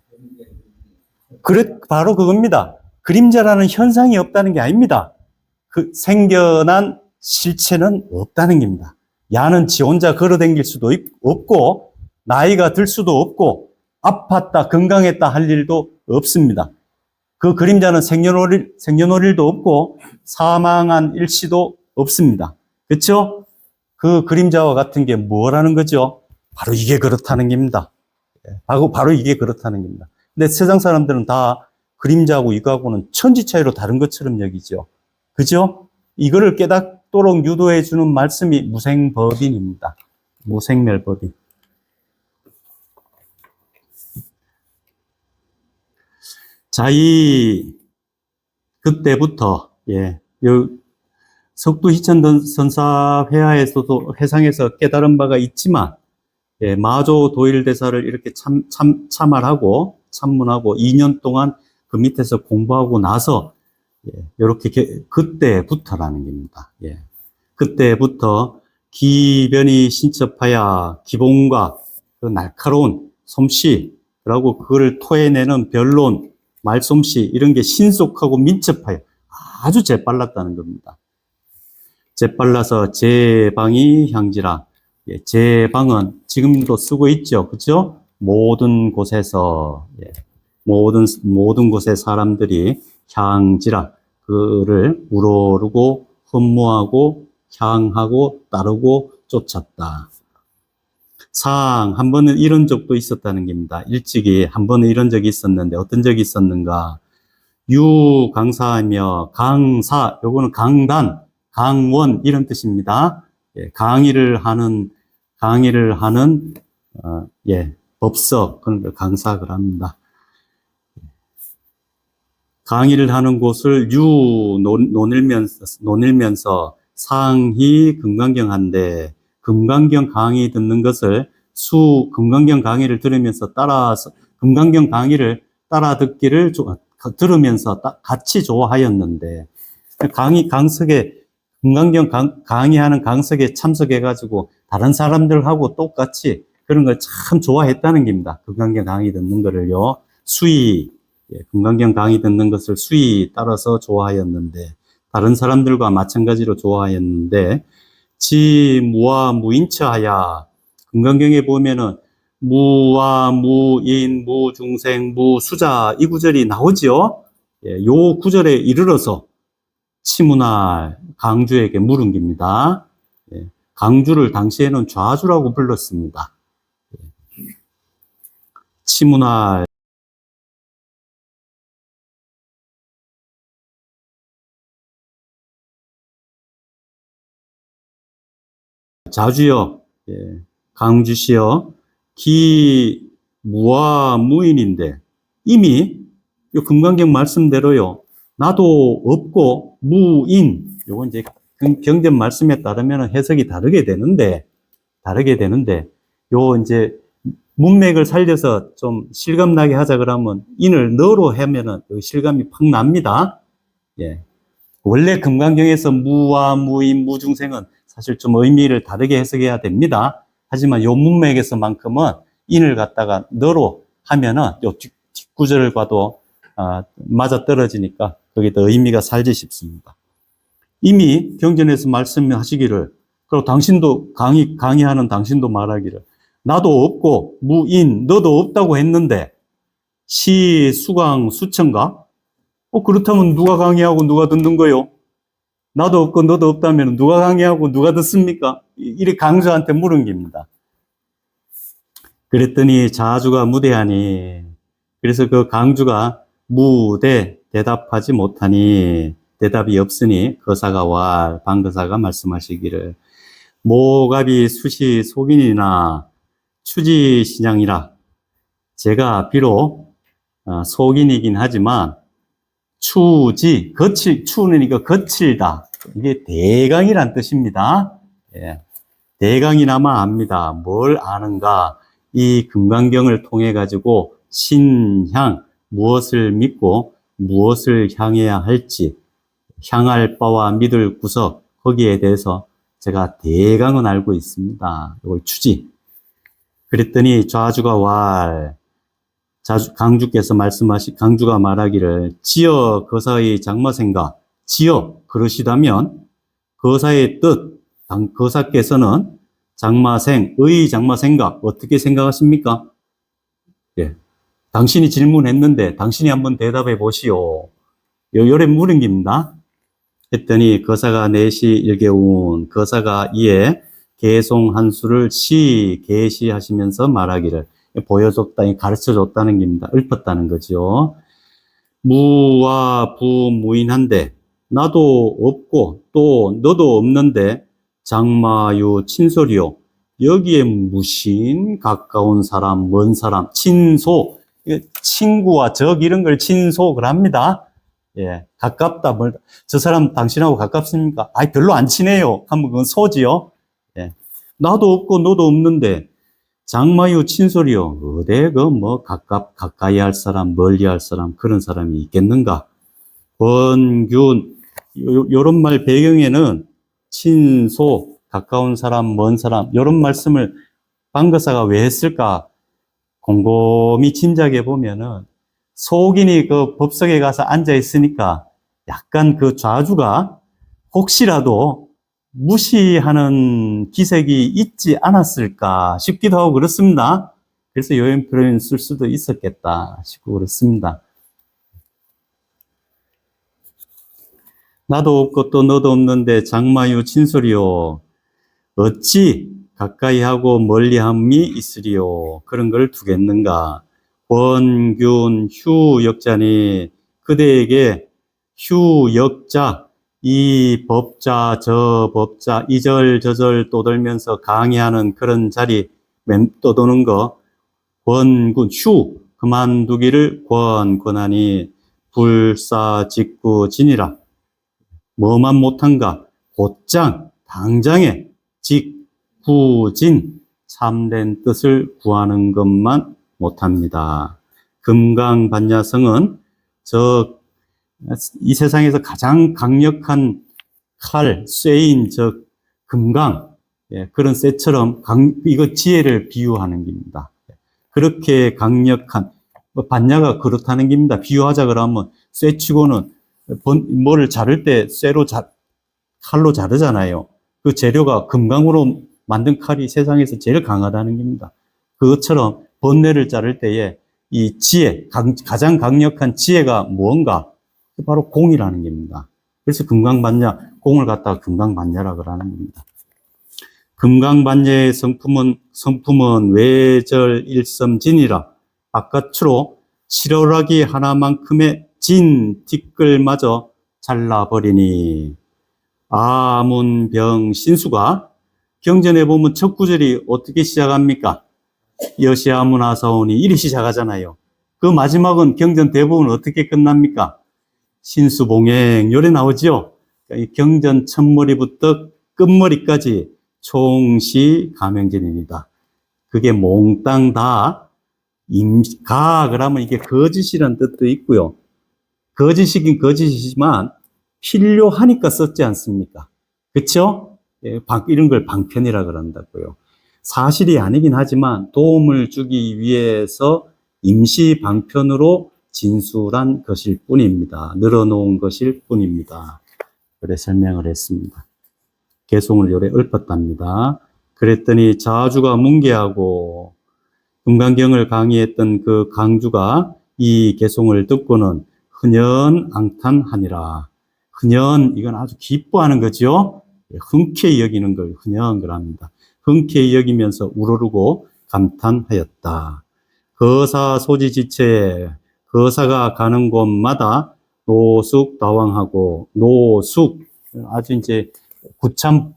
바로 그겁니다. 그림자라는 현상이 없다는 게 아닙니다. 그 생겨난 실체는 없다는 겁니다. 야는 지 혼자 걸어다닐 수도 없고 나이가 들 수도 없고 아팠다 건강했다 할 일도 없습니다. 그 그림자는 생년월일도 없고 사망한 일시도 없습니다. 그렇죠? 그 그림자와 같은 게 뭐라는 거죠? 바로 이게 그렇다는 겁니다. 바로 이게 그렇다는 겁니다. 근데 세상 사람들은 다 그림자하고 이거하고는 천지 차이로 다른 것처럼 여기죠. 그죠? 이거를 깨닫도록 유도해 주는 말씀이 무생법인입니다. 무생멸법인. 자, 그때부터, 석두 희천선사 회하에서도 회상에서 깨달은 바가 있지만, 마조 도일대사를 이렇게 참말하고, 참문하고 2년 동안 그 밑에서 공부하고 나서, 이렇게 그때부터라는 겁니다. 그때부터 기변이 신첩하여 기본과 그 날카로운 솜씨라고 그걸 토해내는 변론, 말솜씨 이런 게 신속하고 민첩하여 아주 재빨랐다는 겁니다. 재빨라서 제방이 향지라. 제방은 지금도 쓰고 있죠. 그렇죠? 모든 곳에서 모든 곳의 사람들이 향지라 그를 우러르고 흠모하고 향하고 따르고 쫓았다. 한 번은 이런 적도 있었다는 겁니다. 일찍이 한 번은 이런 적이 있었는데 어떤 적이 있었는가? 유강사하며 강사, 요거는 강단, 강원 이런 뜻입니다. 강의를 하는 법석 그런 걸 강사를 합니다. 강의를 하는 곳을 논일면서 상히 금강경한데 금강경 강의 듣는 것을 금강경 강의를 들으면서 금강경 강의를 따라 듣기를 들으면서 같이 좋아하였는데 금강경 강의하는 강석에 참석해가지고 다른 사람들하고 똑같이 그런 걸 참 좋아했다는 겁니다. 금강경 강의 듣는 거를요. 금강경 강의 듣는 것을 수위 따라서 좋아하였는데 다른 사람들과 마찬가지로 좋아하였는데 무와 무인처하야 금강경에 보면은 무와 무인, 무중생, 무수자 이 구절이 나오죠. 요 구절에 이르러서 치문할 강주에게 물은 겁니다. 강주를 당시에는 좌주라고 불렀습니다. 치문할 자주여, 강주시여, 무와 무인인데 이미 요 금강경 말씀대로요. 나도 없고 무인, 요건 이제 경전 말씀에 따르면 해석이 다르게 되는데 요 이제 문맥을 살려서 좀 실감나게 하자 그러면 인을 너로 하면은 실감이 팍 납니다. 예. 원래 금강경에서 무와 무인, 무중생은 사실 좀 의미를 다르게 해석해야 됩니다. 하지만 요 문맥에서만큼은 인을 갖다가 너로 하면은 요 뒷구절과도 맞아 떨어지니까 거기에 더 의미가 살지 싶습니다. 이미 경전에서 말씀하시기를, 그리고 당신도 강의하는 당신도 말하기를, 나도 없고 무인 너도 없다고 했는데 시 수강 수천가? 그렇다면 누가 강의하고 누가 듣는 거요? 나도 없고 너도 없다면 누가 강의하고 누가 듣습니까? 이렇게 강주한테 물은 겁니다. 그랬더니 자주가 무대하니, 그래서 그 강주가 무대 대답하지 못하니, 대답이 없으니 거사가 방거사가 말씀하시기를, 모갑이 수시 속인이나 추지신양이라. 제가 비록 속인이긴 하지만 추우니까 거칠다. 이게 대강이란 뜻입니다. 예. 대강이나마 압니다. 뭘 아는가? 이 금강경을 통해 가지고 신향, 무엇을 믿고 무엇을 향해야 할지, 향할 바와 믿을 구석, 거기에 대해서 제가 대강은 알고 있습니다. 이걸 추지. 그랬더니 강주께서 강주가 말하기를, 지어 거사의 장마생가, 지어 그러시다면 거사의 뜻, 거사께서는 의 장마생각 어떻게 생각하십니까? 예. 당신이 질문했는데 당신이 한번 대답해 보시오. 요래 물은 겁니다. 했더니 거사가 내시 일개운, 거사가 이에 개송 한 수를 계시하시면서 말하기를, 보여줬다, 가르쳐줬다는 겁니다. 읊었다는 거죠. 무와 부무인한데 나도 없고 또 너도 없는데 장마유 친솔이요. 여기에 무신, 가까운 사람, 먼 사람, 친소, 친구와 적 이런 걸 친소를 합니다. 예, 가깝다, 멀다. 저 사람 당신하고 가깝습니까? 별로 안 친해요. 하면 그건 소지요. 예. 나도 없고 너도 없는데 장마유 친솔이요. 어디 가까이 할 사람, 멀리 할 사람, 그런 사람이 있겠는가? 권균, 요런 말 배경에는 친소, 가까운 사람, 먼 사람, 요런 말씀을 방거사가 왜 했을까? 곰곰이 짐작해 보면은 속인이 그 법석에 가서 앉아 있으니까 약간 그 좌주가 혹시라도 무시하는 기색이 있지 않았을까 싶기도 하고 그렇습니다. 그래서 요런 표현을 쓸 수도 있었겠다 싶고 그렇습니다. 나도 없고 또 너도 없는데 장마유 친솔이요. 어찌 가까이 하고 멀리 함이 있으리요. 그런 걸 두겠는가. 권균 휴역자니, 그대에게 휴역자, 이 법자 저 법자 이절 저절 떠돌면서 강의하는 그런 자리 떠도는 거, 권군 그만두기를 권하니 불사직구진이라. 뭐만 못한가? 곧장 당장에 직구진, 참된 뜻을 구하는 것만 못합니다. 금강반야성은 이 세상에서 가장 강력한 쇠인 금강, 그런 쇠처럼 이거 지혜를 비유하는 겁니다. 그렇게 강력한, 반야가 그렇다는 겁니다. 비유하자 그러면 쇠치고는 뭐를 자를 때 칼로 자르잖아요. 그 재료가 금강으로 만든 칼이 세상에서 제일 강하다는 겁니다. 그것처럼 번뇌를 자를 때에 이 지혜, 가장 강력한 지혜가 무언가? 바로 공이라는 겁니다. 그래서 금강반야, 공을 갖다가 금강반야라고 하는 겁니다. 금강반야의 성품은 외절일섬진이라. 바깥으로 칠호라기 하나만큼의 진 티끌마저 잘라버리니. 아문병 신수가 경전에 보면 첫 구절이 어떻게 시작합니까? 여시아문하사오니 이리 시작하잖아요. 그 마지막은 경전 대부분 어떻게 끝납니까? 신수봉행 요래 나오죠. 그러니까 이 경전 첫머리부터 끝머리까지 총시 가명진입니다. 그게 몽땅 다 그러면 이게 거짓이라는 뜻도 있고요. 거짓이긴 거짓이지만 필요하니까 썼지 않습니까? 그쵸? 예, 이런 걸 방편이라 그런다고요. 사실이 아니긴 하지만 도움을 주기 위해서 임시 방편으로 진술한 것일 뿐입니다. 늘어놓은 것일 뿐입니다. 그래 설명을 했습니다. 개송을 요래 읊었답니다. 그랬더니 자주가 문계하고 금강경을 강의했던 그 강주가 이 개송을 듣고는 흔연앙탄하니라. 흔연, 이건 아주 기뻐하는 거죠. 흔쾌히 여기는 걸 흔연을 합니다. 흔쾌히 여기면서 우러르고 감탄하였다. 거사 소지지체에 거사가 가는 곳마다 노숙다왕하고 노숙, 아주 이제 구참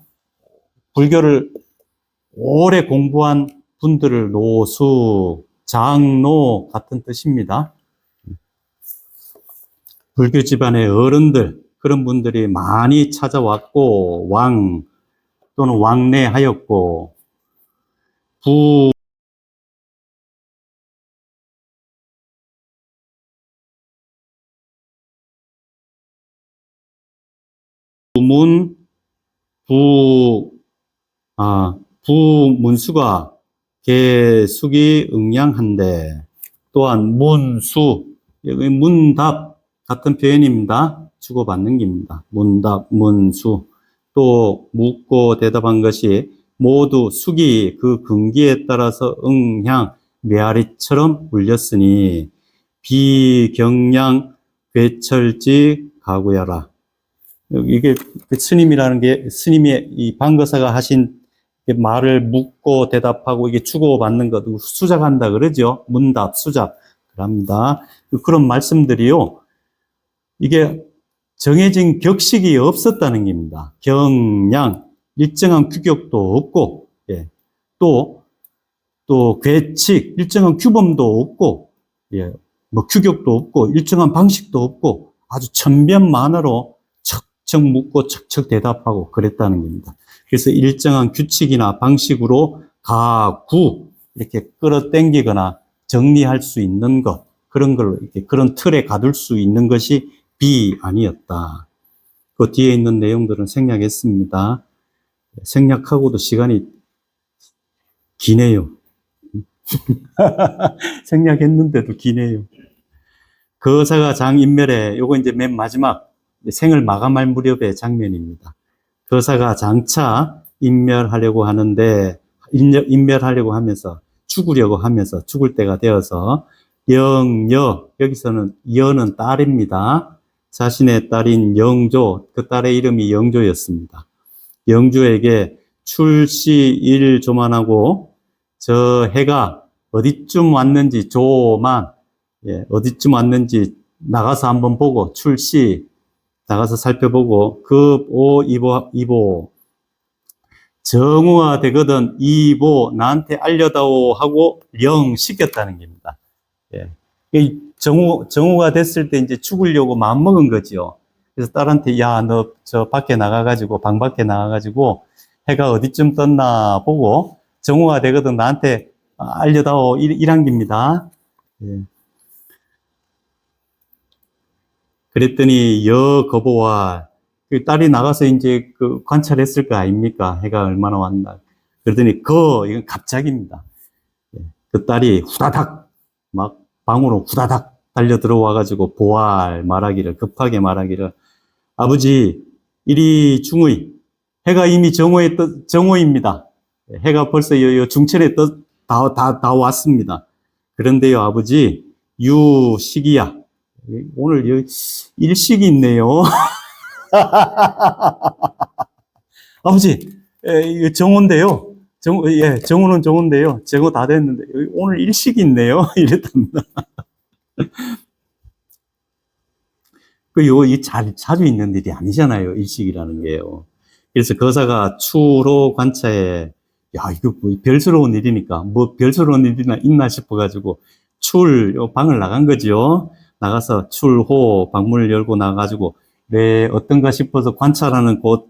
불교를 오래 공부한 분들을 노숙, 장로 같은 뜻입니다. 불교 집안의 어른들, 그런 분들이 많이 찾아왔고, 왕 또는 왕래하였고, 부문, 부문수가 개숙이 응양한데, 또한 문수, 여기 문답 같은 표현입니다. 주고받는 겁니다. 문답, 문수. 또 묻고 대답한 것이 모두 숙이 그 근기에 따라서 응향, 메아리처럼 울렸으니 비경량 괴철지 가구야라. 이게 스님이라는 게 스님이 이 방거사가 하신 말을 묻고 대답하고 이게 주고받는 것 수작한다 그러죠. 문답, 수작 그럽니다. 그런 말씀들이요. 이게 정해진 격식이 없었다는 겁니다. 경량, 일정한 규격도 없고, 예. 또 괴칙, 일정한 규범도 없고, 예. 뭐 규격도 없고, 일정한 방식도 없고, 아주 천변만화로 척척 묻고 척척 대답하고 그랬다는 겁니다. 그래서 일정한 규칙이나 방식으로 가구, 이렇게 끌어당기거나 정리할 수 있는 것, 그런 걸로, 이렇게 그런 틀에 가둘 수 있는 것이 아니었다. 그 뒤에 있는 내용들은 생략했습니다. 생략하고도 시간이 기네요. 생략했는데도 기네요. 거사가 장인멸에, 요거 이제 맨 마지막 생을 마감할 무렵의 장면입니다. 거사가 장차 인멸하려고 하는데, 인멸하려고 하면서, 죽으려고 하면서, 죽을 때가 되어서, 여기서는 여는 딸입니다. 자신의 딸인 영조, 그 딸의 이름이 영조였습니다. 영조에게 출시 조만하고 저 해가 어디쯤 왔는지 어디쯤 왔는지 나가서 한번 보고 나가서 살펴보고 급오 이보 정우가 되거든 이보 나한테 알려다오 하고 영 시켰다는 겁니다. 예. 정오가 됐을 때 이제 죽으려고 마음먹은 거지요. 그래서 딸한테, 야, 너 저 밖에 나가가지고, 방 밖에 나가가지고, 해가 어디쯤 떴나 보고, 정오가 되거든 나한테 알려다오, 이란 겁니다. 예. 그랬더니, 거보와, 그 딸이 나가서 이제 그 관찰했을 거 아닙니까? 해가 얼마나 왔나. 그랬더니, 이건 갑자기입니다. 예. 그 딸이 후다닥, 막, 방으로 후다닥 달려 들어와가지고 급하게 말하기를 아버지 이리 중의 해가 이미 정오입니다. 해가 벌써 중천에 다 왔습니다. 그런데요 아버지 유식이야 오늘 일식이 있네요. 아버지 정오인데요. 정오는 정오인데요. 정오 다 됐는데, 오늘 일식이 있네요. 이랬답니다. 자주 있는 일이 아니잖아요. 일식이라는 게요. 그래서 거사가 추로 관차에, 이거 뭐 별스러운 일이니까, 뭐 별스러운 일이나 있나 싶어가지고, 방을 나간 거죠. 나가서 출호, 방문을 열고 나가가지고, 어떤가 싶어서 관찰하는 그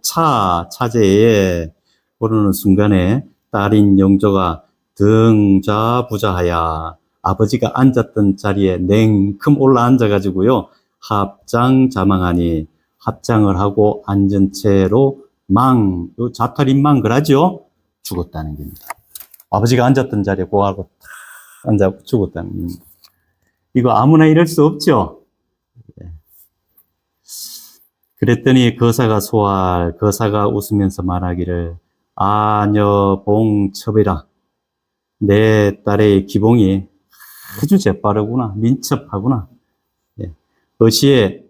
차제에 오르는 순간에, 딸인 영조가 등좌부좌하야. 아버지가 앉았던 자리에 냉큼 올라 앉아가지고요. 합장자망하니. 합장을 하고 앉은 채로 요 자탈인망 그러죠? 죽었다는 겁니다. 아버지가 앉았던 자리에 고하고 탁 앉아 죽었다는 겁니다. 이거 아무나 이럴 수 없죠? 그랬더니 거사가 웃으면서 말하기를 아녀봉첩이라. 내 딸의 기봉이 아주 재빠르구나. 민첩하구나. 어시에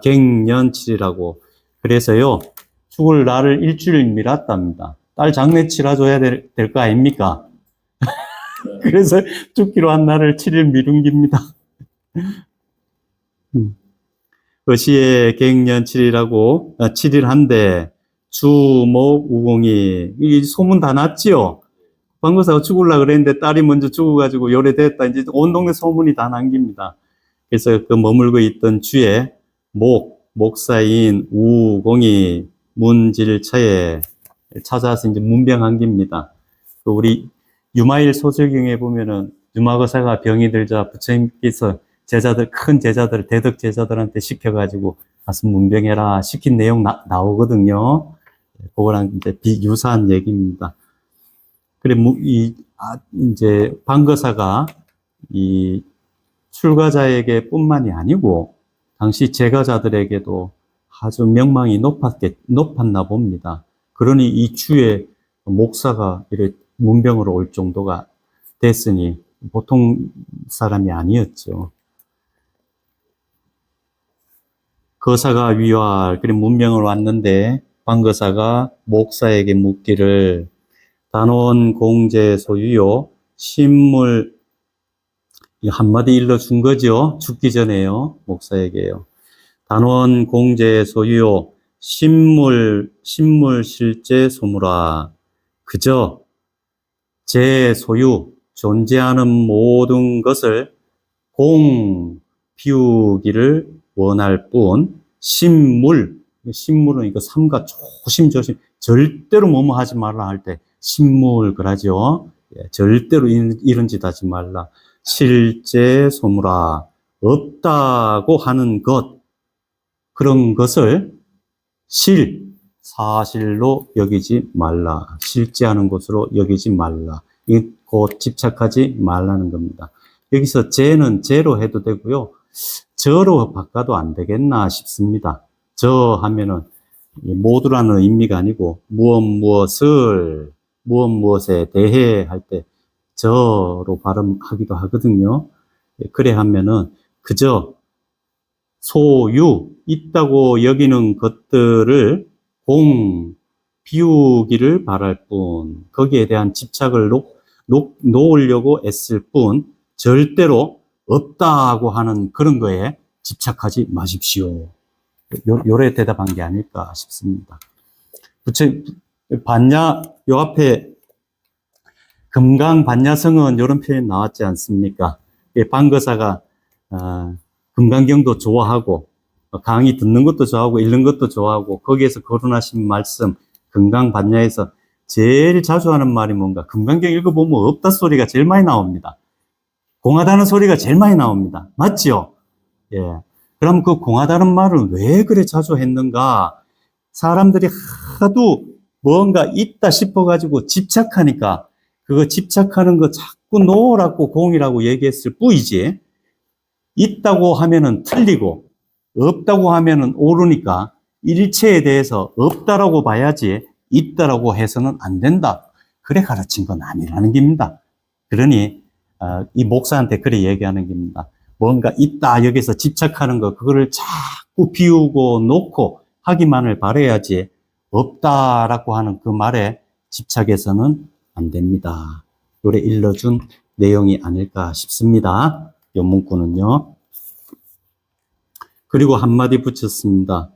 갱년칠이라고. 그래서요, 죽을 날을 일주일 미뤘답니다. 딸 장례 치러줘야 될 거 아닙니까? 그래서 죽기로 한 날을 7일 미룬 겁니다. 어시에 갱년 7일 한데, 주목 우공이, 이 소문 다 났지요? 방거사가 죽으려고 그랬는데 딸이 먼저 죽어가지고 요래됐다. 이제 온 동네 소문이 다 남깁니다. 그래서 그 머물고 있던 주에 목사인 우공이 문질처에 찾아와서 이제 문병한 겁니다. 우리 유마일 소설경에 보면은 유마거사가 병이 들자 부처님께서 큰 제자들, 대덕 제자들한테 시켜가지고 가서 문병해라 시킨 내용 나오거든요. 그거랑 이제 비유사한 얘기입니다. 그래, 이제 방거사가 이 출가자에게 뿐만이 아니고 당시 제가자들에게도 아주 명망이 높았나 봅니다. 그러니 이 주에 목사가 이렇게 문병으로 올 정도가 됐으니 보통 사람이 아니었죠. 거사가 위활, 그래 문병을 왔는데 방거사가 목사에게 묻기를 단원 공제 소유요, 신물, 한마디 일러준 거죠. 죽기 전에요. 목사에게요. 단원 공제 소유요, 신물 실제 소무라. 그저 제 소유, 존재하는 모든 것을 비우기를 원할 뿐, 신물은 이거 삼가 조심조심, 절대로 뭐뭐 하지 말라 할 때, 신물, 그러죠. 절대로 이런 짓 하지 말라. 실제 소무라. 없다고 하는 것, 그런 것을 사실로 여기지 말라. 실제하는 것으로 여기지 말라. 곧 집착하지 말라는 겁니다. 여기서 제는 제로 해도 되고요. 저로 바꿔도 안 되겠나 싶습니다. 저 하면은 모두라는 의미가 아니고 무엇에 대해 할 때 저로 발음하기도 하거든요. 그래 하면은 그저 소유, 있다고 여기는 것들을 비우기를 바랄 뿐, 거기에 대한 집착을 놓으려고 애쓸 뿐, 절대로 없다고 하는 그런 거에 집착하지 마십시오. 요래 대답한 게 아닐까 싶습니다. 요 앞에 금강반야성은 이런 표현 나왔지 않습니까? 방거사가 금강경도 좋아하고 강의 듣는 것도 좋아하고 읽는 것도 좋아하고 거기에서 거론하신 말씀 금강반야에서 제일 자주 하는 말이 뭔가? 금강경 읽어보면 없다 소리가 제일 많이 나옵니다. 공하다는 소리가 제일 많이 나옵니다. 맞죠? 예. 그럼 그 공하다는 말을 왜 그래 자주 했는가? 사람들이 하도 뭔가 있다 싶어가지고 집착하니까 그거 집착하는 거 자꾸 놓으라고 공이라고 얘기했을 뿐이지, 있다고 하면은 틀리고 없다고 하면은 옳으니까 일체에 대해서 없다라고 봐야지 있다라고 해서는 안 된다. 그래 가르친 건 아니라는 겁니다. 그러니 이 목사한테 그래 얘기하는 겁니다. 뭔가 있다 여기서 집착하는 거 그거를 자꾸 비우고 놓고 하기만을 바라야지 없다라고 하는 그 말에 집착해서는 안 됩니다. 요래 일러준 내용이 아닐까 싶습니다. 요 문구는요. 그리고 한마디 붙였습니다.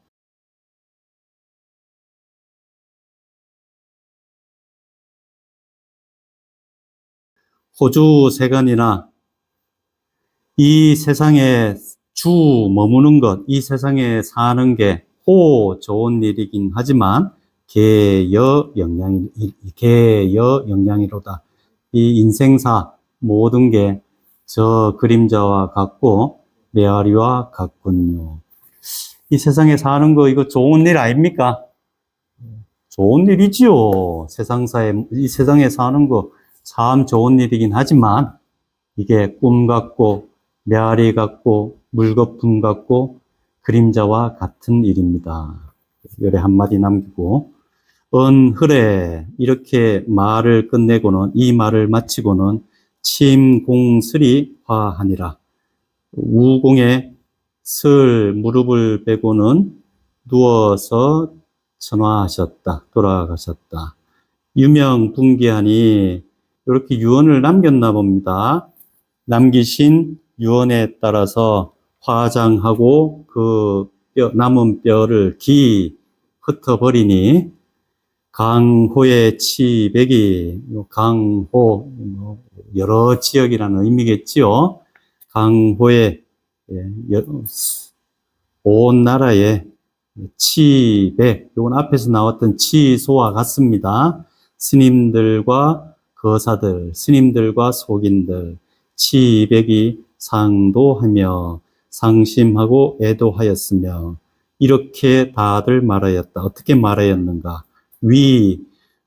호주 세간이나 이 세상에 머무는 것, 이 세상에 사는 게 좋은 일이긴 하지만 개여 영향이로다. 이 인생사 모든 게 저 그림자와 같고 메아리와 같군요. 이 세상에 사는 거 이거 좋은 일 아닙니까? 좋은 일이지요. 이 세상에 사는 거 참 좋은 일이긴 하지만 이게 꿈 같고 메아리 같고 물거품 같고 그림자와 같은 일입니다. 열에 한마디 남기고 은흐레 이렇게 말을 끝내고는 이 말을 마치고는 침공슬이 화하니라. 우공에 슬 무릎을 빼고는 누워서 천화하셨다. 돌아가셨다. 유명분기하니 이렇게 유언을 남겼나 봅니다. 남기신 유언에 따라서 화장하고 그 남은 뼈를 흩어버리니 강호의 치백이 강호 여러 지역이라는 의미겠지요. 강호의 온 나라의 치백, 이건 앞에서 나왔던 치소와 같습니다. 스님들과 거사들, 스님들과 속인들, 치백이 상도하며 상심하고 애도하였으며 이렇게 다들 말하였다. 어떻게 말하였는가? 위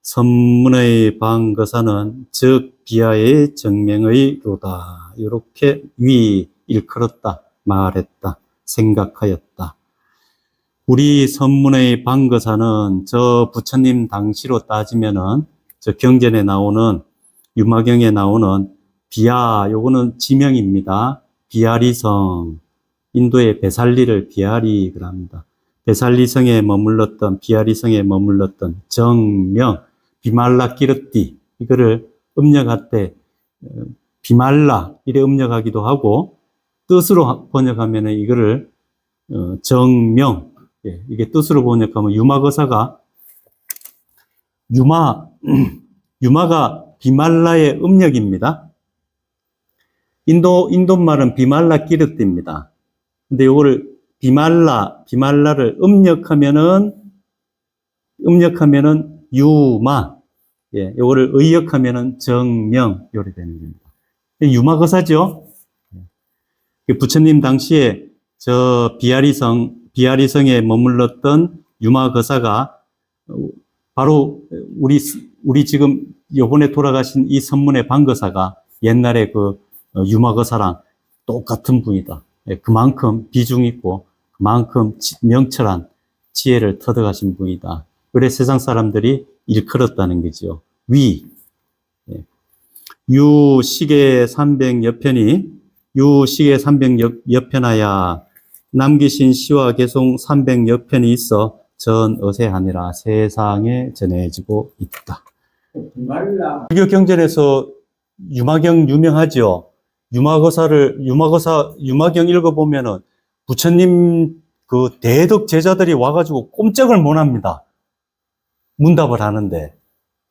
선문의 방거사는 즉 비하의 정명의로다. 이렇게 위 일컬었다, 말했다, 생각하였다. 우리 선문의 방거사는 저 부처님 당시로 따지면은 저 경전에 나오는 유마경에 나오는 비하, 요거는 지명입니다. 비하리성, 인도의 베살리를 비하리라 합니다. 베살리성에 머물렀던, 비하리성에 머물렀던 정명, 비말라 끼르띠, 이거를 음력할 때 비말라 이래 음력하기도 하고 뜻으로 번역하면 이거를 정명, 이게 뜻으로 번역하면 유마거사가 유마가 비말라의 음력입니다. 인도말은 비말라 끼르띠입니다. 근데 요거를 비말라를 음력하면은 유마, 요거를 의역하면은 정명, 요래 되는 겁니다. 유마거사죠. 부처님 당시에 저 비아리성에 머물렀던 유마거사가 바로 우리 지금 요번에 돌아가신 이 선문의 방거사가 옛날에 그 유마거사랑 똑같은 분이다. 그만큼 비중 있고 그만큼 명철한 지혜를 터득하신 분이다. 그래 세상 사람들이 일컬었다는 거죠. 유식의 300여편이 유식의 300여편하야 남기신 시와 개송 300여편이 있어 전어세하니라. 세상에 전해지고 있다. 불교 경전에서 유마경 유명하죠. 유마경 읽어보면은 부처님 그 대덕 제자들이 와가지고 꼼짝을 못 합니다. 문답을 하는데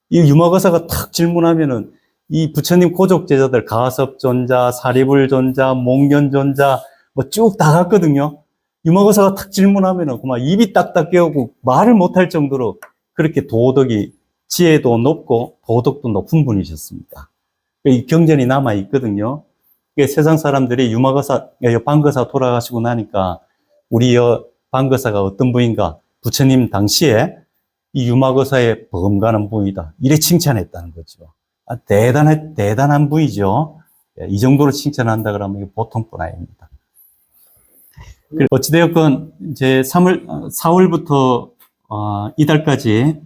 이 유마거사가 탁 질문하면은 이 부처님 고족 제자들 가섭존자, 사리불존자, 몽견존자 뭐 쭉 다 갔거든요. 유마거사가 탁 질문하면은 그만 입이 딱딱 깨우고 말을 못할 정도로 그렇게 지혜도 높고 도덕도 높은 분이셨습니다. 이 경전이 남아 있거든요. 세상 사람들이 방거사 돌아가시고 나니까 우리 방거사가 어떤 분인가? 부처님 당시에 이 유마거사의 범가는 분이다. 이래 칭찬했다는 거죠. 대단한 분이죠. 이 정도로 칭찬한다 그러면 보통 분 아닙니다. 어찌되었건 이제 4월부터 이달까지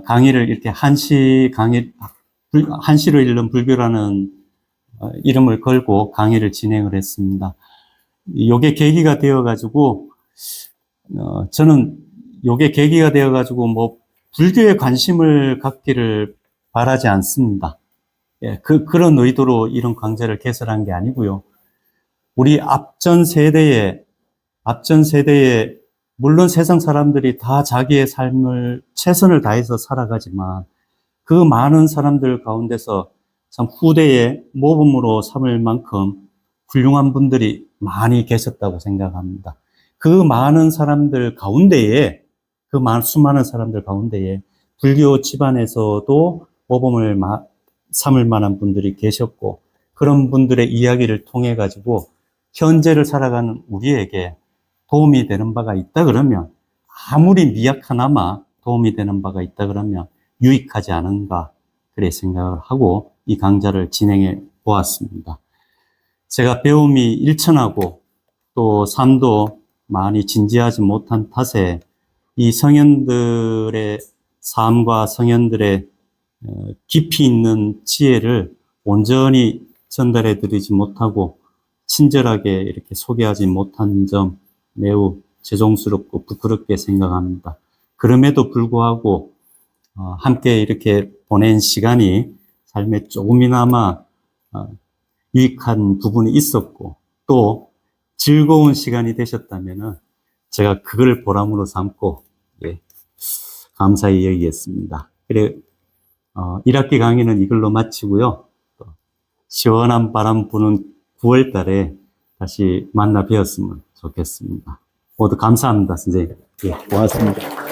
강의를 이렇게 한시로 읽는 불교라는 이름을 걸고 강의를 진행을 했습니다. 요게 계기가 되어가지고, 저는 요게 계기가 되어가지고, 뭐, 불교에 관심을 갖기를 바라지 않습니다. 그런 의도로 이런 강좌를 개설한 게 아니고요. 우리 앞전 세대에, 물론 세상 사람들이 다 자기의 삶을 최선을 다해서 살아가지만, 그 많은 사람들 가운데서 참 후대의 모범으로 삼을 만큼 훌륭한 분들이 많이 계셨다고 생각합니다. 그 많은 사람들 가운데에 그 수많은 사람들 가운데에 불교 집안에서도 모범을 삼을 만한 분들이 계셨고, 그런 분들의 이야기를 통해 가지고 현재를 살아가는 우리에게 도움이 되는 바가 있다 그러면, 아무리 미약하나마 도움이 되는 바가 있다 그러면 유익하지 않은가, 그래 생각을 하고 이 강좌를 진행해 보았습니다. 제가 배움이 일천하고 또 삶도 많이 진지하지 못한 탓에 이 성현들의 삶과 성현들의 깊이 있는 지혜를 온전히 전달해 드리지 못하고 친절하게 이렇게 소개하지 못한 점 매우 죄송스럽고 부끄럽게 생각합니다. 그럼에도 불구하고 함께 이렇게 보낸 시간이 삶에 조금이나마 유익한 부분이 있었고 또 즐거운 시간이 되셨다면 제가 그걸 보람으로 삼고 감사히 여기겠습니다. 그래 1학기 강의는 이걸로 마치고요. 시원한 바람 부는 9월 달에 다시 만나 뵈었으면 좋겠습니다. 모두 감사합니다, 선생님. 예, 고맙습니다.